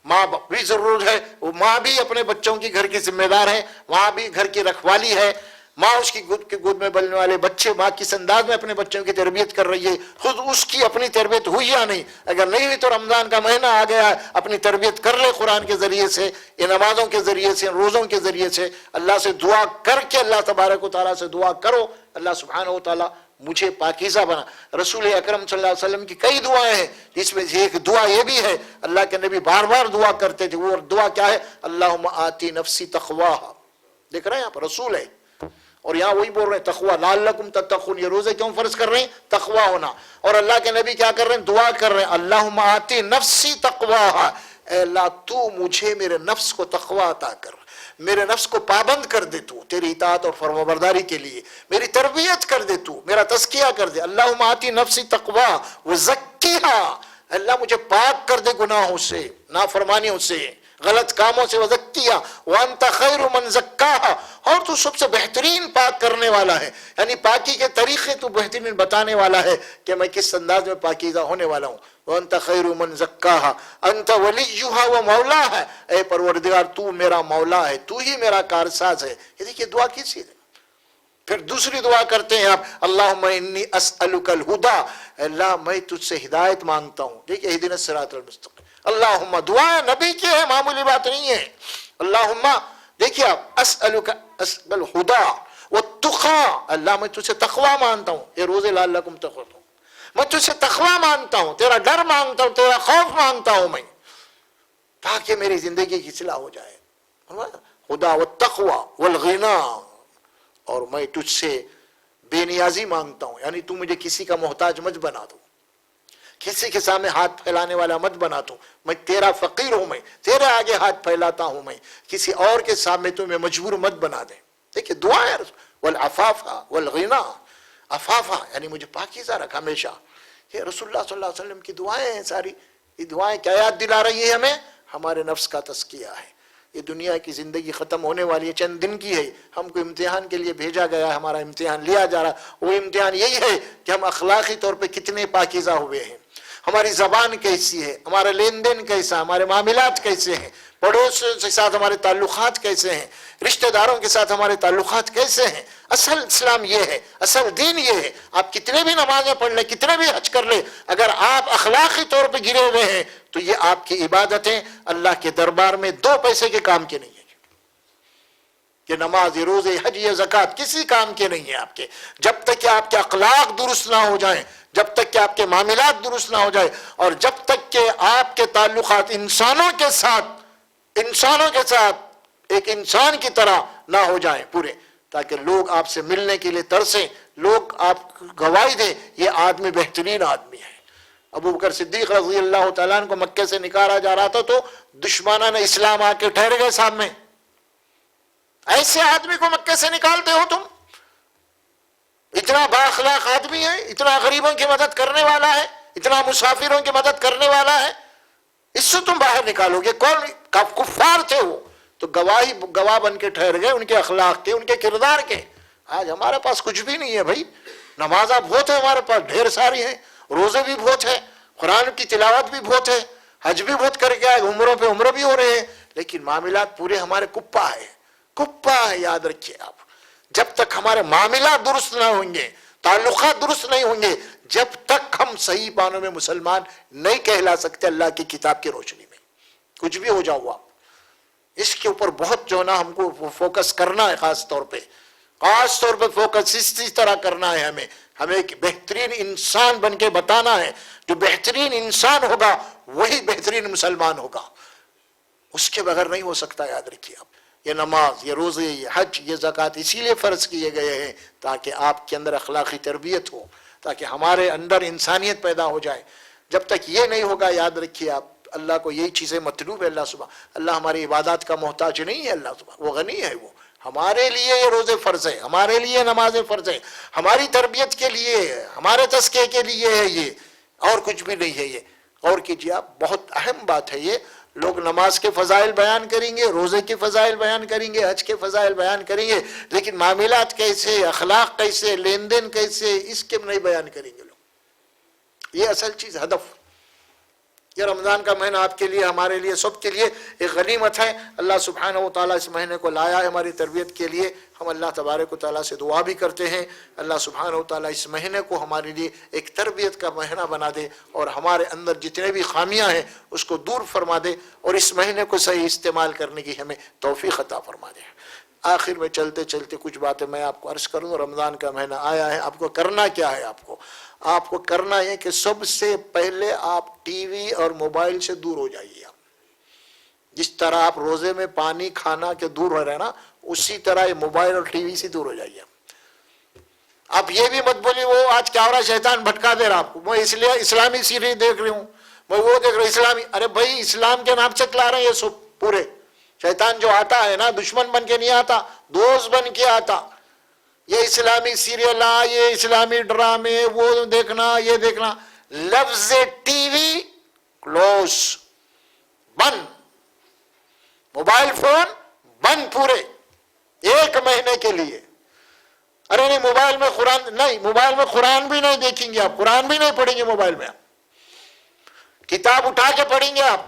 A: ماں بھی ضرور ہے، وہ ماں بھی اپنے بچوں کی گھر کی ذمہ دار ہے، وہاں بھی گھر کی رکھوالی ہے. ماں اس کی گود میں بلنے والے بچے، ماں کس انداز میں اپنے بچوں کی تربیت کر رہی ہے، خود اس کی اپنی تربیت ہوئی یا نہیں. اگر نہیں ہوئی تو رمضان کا مہینہ آ گیا ہے، اپنی تربیت کر لے قرآن کے ذریعے سے، یہ نمازوں کے ذریعے سے، روزوں کے ذریعے سے. اللہ سے دعا کر کے، اللہ تبارک و تعالیٰ سے دعا کرو، اللہ سبحانہ و تعالیٰ مجھے پاکیزہ بنا. رسول اکرم صلی اللہ علیہ وسلم کی کئی دعائیں ہیں، جس میں سے ایک دعا یہ بھی ہے، اللہ کے نبی بار بار دعا کرتے تھے. وہ دعا کیا ہے؟ اللہم آتی نفسی تقواہا. دیکھ رہے ہیں آپ، رسول ہے اور یہاں وہی بول رہے ہیں تقوی، لعلکم تتقون. یہ روزے کیوں فرض کر رہے ہیں؟ تقوی ہونا. اور اللہ کے نبی کیا کر رہے ہیں؟ دعا کر رہے ہیں، اللہم آتی نفسی تقواہا. اے اللہ تو مجھے میرے نفس کو تقوی عطا کر، میرے نفس کو پابند کر دے، تو تیری اطاعت اور فرمانبرداری کے لیے میری تربیت کر دے، تو میرا تزکیہ کر دے. اللہم آتی نفسی تقوی وزکیہا. اللہ مجھے پاک کر دے گناہوں سے، نافرمانیوں سے، غلط کاموں سے. وزکیہا وانت خیر من زکاہا. اور تو سب سے بہترین پاک کرنے والا ہے، یعنی پاکی کے طریقے تو بہترین بتانے والا ہے کہ میں کس انداز میں پاکیزہ ہونے والا ہوں. وانت خیر من زکاہا انت ولیہا و مولاہا. اے پروردگار تو میرا مولا ہے، تو ہی میرا کارساز ہے. یہ دیکھیے دعا کس چیز ہے. پھر دوسری دعا کرتے ہیں آپ، اللہم انی اسألک الہدا. اللہ میں تجھ سے ہدایت مانگتا ہوں. دیکھیے اہدنا الصراط المستقیم. اللہم دعا نبی کی ہے، معمولی بات نہیں ہے. اللہم دیکھیے آپ، اسألک الہدا والتقی. اللہ میں تجھ سے تقوی مانتا ہوں. یہ روزے لعلکم تتقون. میں تجھ سے تقوی مانگتا ہوں، تیرا ڈر مانگتا ہوں، تیرا خوف مانگتا ہوں میں، تاکہ میری زندگی کی اصلاح ہو جائے. خدا والتقوی والغنا. اور میں تجھ سے بے نیازی مانگتا ہوں، یعنی تو مجھے کسی کا محتاج مت بنا دو، کسی کے سامنے ہاتھ پھیلانے والا مت بنا دو. میں تیرا فقیر ہوں، میں تیرے آگے ہاتھ پھیلاتا ہوں، میں کسی اور کے سامنے تو میں مجبور مت بنا دے. دیکھیں دعا ہے. والعفافہ والغنا. عفافہ یعنی مجھے پاکیزہ رکھ ہمیشہ. یہ رسول اللہ صلی اللہ علیہ وسلم کی دعائیں ہیں ساری. یہ دعائیں کیا یاد دلا رہی ہیں ہمیں؟ ہمارے نفس کا تزکیہ ہے. یہ دنیا کی زندگی ختم ہونے والی ہے، چند دن کی ہے. ہم کو امتحان کے لیے بھیجا گیا ہے، ہمارا امتحان لیا جا رہا ہے. وہ امتحان یہی ہے کہ ہم اخلاقی طور پہ کتنے پاکیزہ ہوئے ہیں، ہماری زبان کیسی ہے، ہمارا لین دین کیسا، ہمارے معاملات کیسے ہیں، پڑوسیوں کے ساتھ ہمارے تعلقات کیسے ہیں، رشتہ داروں کے ساتھ ہمارے تعلقات کیسے ہیں. اصل اسلام یہ ہے، اصل دین یہ ہے. آپ کتنے بھی نمازیں پڑھ لیں، کتنے بھی حج کر لیں، اگر آپ اخلاقی طور پہ گرے ہوئے ہیں تو یہ آپ کی عبادتیں اللہ کے دربار میں 2 پیسے کے کام کے نہیں ہیں. کہ نماز، روزے، حج یا زکوٰۃ کسی کام کے نہیں ہیں آپ کے، جب تک کہ آپ کے اخلاق درست نہ ہو جائیں، جب تک کہ آپ کے معاملات درست نہ ہو جائے، اور جب تک کہ آپ کے تعلقات انسانوں کے ساتھ ایک انسان کی طرح نہ ہو جائیں پورے، تاکہ لوگ آپ سے ملنے کے لیے ترسیں، لوگ آپ گواہی دیں یہ آدمی بہترین آدمی ہے. ابو بکر صدیق رضی اللہ تعالیٰ عنہ کو مکے سے نکالا جا رہا تھا تو دشمنان اسلام آ کے ٹھہر گئے سامنے. ایسے آدمی کو مکے سے نکالتے ہو تم؟ اتنا بااخلاق آدمی ہے، اتنا غریبوں کی مدد کرنے والا ہے، اتنا مسافروں کی مدد کرنے والا ہے، اس سے تم باہر نکالو گے؟ کون کفار تھے وہ تو گواہ بن کے ٹھہر گئے ان کے اخلاق کے، ان کے کردار کے. آج ہمارے پاس کچھ بھی نہیں ہے بھائی. نمازیں بہت ہے ہمارے پاس، ڈھیر ساری ہیں، روزے بھی بہت ہے، قرآن کی تلاوت بھی بہت ہے، حج بھی بہت کر کے آئے، عمروں پہ عمرہ بھی ہو رہے ہیں، لیکن معاملات پورے ہمارے کپا ہے. یاد رکھیے آپ، جب تک ہمارے معاملات درست نہ ہوں گے، تعلقات درست نہیں ہوں گے، جب تک ہم صحیح معنوں میں مسلمان نہیں کہلا سکتے اللہ کی کتاب کی روشنی میں. کچھ بھی ہو جاؤ آپ، اس کے اوپر بہت جو نا ہم کو فوکس کرنا ہے. خاص طور پہ فوکس اس طرح کرنا ہے. ہمیں ایک بہترین انسان بن کے بتانا ہے. جو بہترین انسان ہوگا وہی بہترین مسلمان ہوگا، اس کے بغیر نہیں ہو سکتا. یاد رکھیے آپ، یہ نماز، یہ روزے، یہ حج، یہ زکوٰۃ اسی لیے فرض کیے گئے ہیں تاکہ آپ کے اندر اخلاقی تربیت ہو، تاکہ ہمارے اندر انسانیت پیدا ہو جائے. جب تک یہ نہیں ہوگا، یاد رکھیے آپ، اللہ کو یہی چیزیں مطلوب ہے. اللہ ہماری عبادات کا محتاج نہیں ہے. اللہ وہ غنی ہے. وہ ہمارے لیے یہ روزے فرض ہے، ہمارے لیے نمازیں فرض ہے، ہماری تربیت کے لیے، ہمارے تزکیے کے لیے ہے یہ، اور کچھ بھی نہیں ہے یہ. اور کیجیے آپ، بہت اہم بات ہے یہ. لوگ نماز کے فضائل بیان کریں گے، روزے کے فضائل بیان کریں گے، حج کے فضائل بیان کریں گے، لیکن معاملات کیسے، اخلاق کیسے، لین دین کیسے، اس کے نہیں بیان کریں گے لوگ. یہ اصل چیز، ہدف. یہ رمضان کا مہینہ آپ کے لیے، ہمارے لیے، سب کے لیے ایک غنیمت ہے. اللہ سبحانہ و تعالیٰ اس مہینے کو لایا ہے ہماری تربیت کے لیے. ہم اللہ تبارک و تعالیٰ سے دعا بھی کرتے ہیں اللہ سبحانہ و تعالیٰ اس مہینے کو ہمارے لیے ایک تربیت کا مہینہ بنا دے، اور ہمارے اندر جتنے بھی خامیاں ہیں اس کو دور فرما دے، اور اس مہینے کو صحیح استعمال کرنے کی ہمیں توفیق عطا فرما دے. آخر میں چلتے چلتے کچھ باتیں میں آپ کو عرض کروں. رمضان کا مہینہ آیا ہے، آپ کو کرنا کیا ہے؟ آپ کو کرنا ہے کہ سب سے پہلے آپ ٹی وی اور موبائل سے دور ہو جائیے. آپ جس طرح آپ روزے میں پانی کھانا کے دور ہو رہے ہیں نا، اسی طرح یہ موبائل اور ٹی وی سے دور ہو جائیے. آپ یہ بھی مت بولیے وہ آج کیا ہو رہا، شیطان بھٹکا دے رہا آپ کو، میں اس لیے اسلامی سیریز دیکھ رہی ہوں، میں وہ دیکھ رہا ہوں اسلامی. ارے بھائی اسلام کے نام سے چلا رہے ہیں یہ سب پورے. شیطان جو آتا ہے نا، دشمن بن کے نہیں آتا، دوست بن کے آتا. یہ اسلامی سیریل، یہ اسلامی ڈرامے، وہ دیکھنا، یہ دیکھنا. لفظ ٹی وی کلوز، بند. موبائل فون بند پورے 1 مہینے کے لیے. ارے نہیں موبائل میں قرآن نہیں، موبائل میں قرآن بھی نہیں دیکھیں گے آپ، قرآن بھی نہیں پڑھیں گے موبائل میں. آپ کتاب اٹھا کے پڑھیں گے، آپ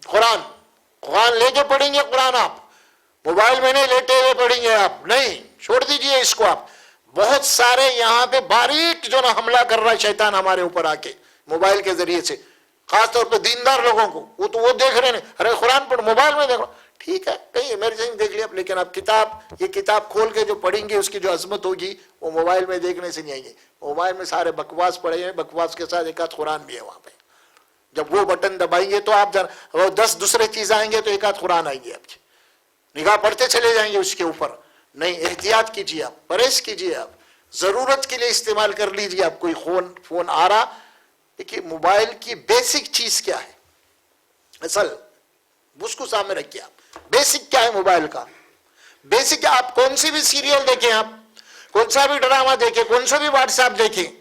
A: قرآن لے کے پڑھیں گے. قرآن آپ موبائل میں نہیں لیٹے ہوئے پڑھیں گے، آپ نہیں، چھوڑ دیجئے اس کو. آپ بہت سارے یہاں پہ باریک جو نا حملہ کر رہا ہے شیطان ہمارے اوپر آ کے موبائل کے ذریعے سے، خاص طور پہ دیندار لوگوں کو. وہ تو وہ دیکھ رہے ہیں، ارے قرآن پڑھ، موبائل میں دیکھ رہا. ٹھیک ہے کہیں ایمرجنسی دیکھ لیا، لیکن آپ یہ کتاب کھول کے جو پڑھیں گے اس کی جو عظمت ہوگی وہ موبائل میں دیکھنے سے نہیں آئیں گے. موبائل میں سارے بکواس پڑے ہیں، بکواس کے ساتھ ایک آدھ قرآن بھی ہے وہاں پہ. جب وہ بٹن دبائیں گے تو آپ 10 دوسرے چیز آئیں گے تو ایک آدھ قرآن آئیں گے. آپ کی نگاہ پڑھتے چلے جائیں گے اس کے اوپر. نہیں، احتیاط کیجیے، آپ پرہیز کیجیے. آپ ضرورت کے لیے استعمال کر لیجیے. آپ کوئی فون آ رہا، دیکھیے موبائل کی بیسک چیز کیا ہے، اصل اس کو سامنے رکھیے. آپ بیسک کیا ہے موبائل کا؟ بیسک آپ کون سی بھی سیریل دیکھیں، آپ کون سا بھی ڈرامہ دیکھیں، کون سا بھی واٹس ایپ دیکھیں،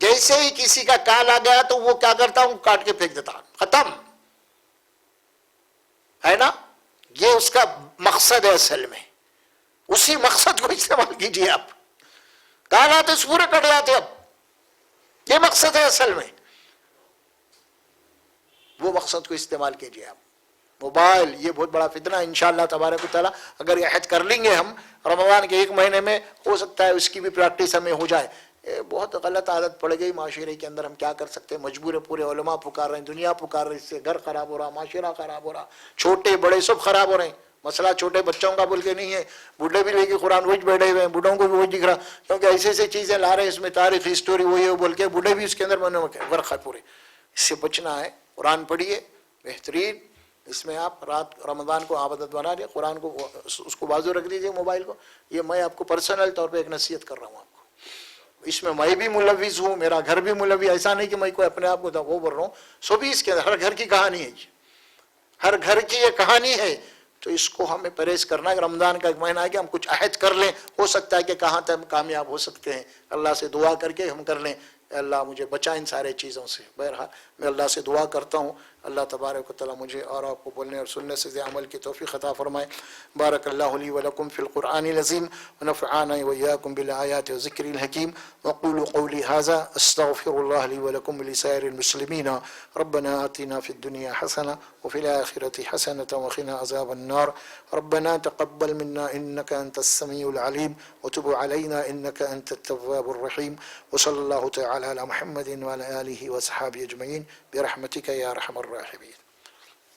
A: جیسے ہی کسی کا کال آ گیا تو وہ کیا کرتا ہوں، کاٹ کے پھینک دیتا، ختم ہے نا. یہ اس کا مقصد ہے اصل میں. اسی مقصد کو استعمال کیجیے. آپ کال آتے پورے کٹ جاتے. اب یہ مقصد ہے اصل میں، وہ مقصد کو استعمال کیجیے. آپ موبائل یہ بہت بڑا فتنہ ہے. انشاءاللہ تبارک و تعالیٰ اگر یہ عہد کر لیں گے ہم رمضان کے 1 مہینے میں، ہو سکتا ہے اس کی بھی پریکٹس ہمیں ہو جائے. بہت غلط عادت پڑ گئی معاشرے کے اندر، ہم کیا کر سکتے ہیں، مجبور ہے. پورے علماء پکار رہے ہیں، دنیا پکار رہی، اس سے گھر خراب ہو رہا، معاشرہ خراب ہو رہا، چھوٹے بڑے سب خراب ہو رہے ہیں. مسئلہ چھوٹے بچوں کا بول کے نہیں ہے، بوڑھے بھی لے کے قرآن وہی بیٹھے ہوئے ہیں، بوڑھوں کو بھی وہی دکھ رہا، کیونکہ ایسے ایسے چیزیں لا رہے ہیں اس میں، تاریخی ہسٹوری وہی ہے بول کے بوڑھے بھی اس کے اندر غرق ہے پورے. اس سے بچنا ہے. قرآن پڑھیے بہترین. اس میں آپ رمضان کو عبادت بنا لیں، قرآن کو اس کو بازو رکھ دیجیے، موبائل کو. یہ میں آپ کو پرسنل طور پہ ایک نصیحت کر رہا ہوں. آپ کو اس میں بھی ملوث ہوں، میرا گھر بھی ملوث. ایسا نہیں کہ میں کوئی اپنے آپ کو وہ بول رہا ہوں، سبھی اس کے اندر، ہر گھر کی کہانی ہے، ہر گھر کی یہ کہانی ہے. تو اس کو ہمیں پرہیز کرنا ہے. رمضان کا 1 مہینہ ہے کہ ہم کچھ عہد کر لیں، ہو سکتا ہے کہ کہاں تک ہم کامیاب ہو سکتے ہیں. اللہ سے دعا کر کے ہم کر لیں، اللہ مجھے بچا ان سارے چیزوں سے. بہرحال میں اللہ سے دعا کرتا ہوں اللہ تبارک و تعالیٰ مجھے اور آپ کو بولنے اور سننے سے عمل کی توفیق عطا فرمائے. بارک اللہ لی ولکم فی القرآن العظیم ونفعنا وإياكم بالآیات والذکر الحکیم. وقولوا قولی ھذا استغفر اللہ لی ولکم ولسائر المسلمین. ربنا آتنا فی الدنیا حسنة وفي الآخرة حسنة وقنا عذاب النار. ربنا تقبل منا إنك أنت السميع العليم وتب علينا إنك أنت التواب الرحيم. وصلى الله تعالى على محمد وعلى آله وصحبه أجمعين برحمتك يا أرحم الراحمين.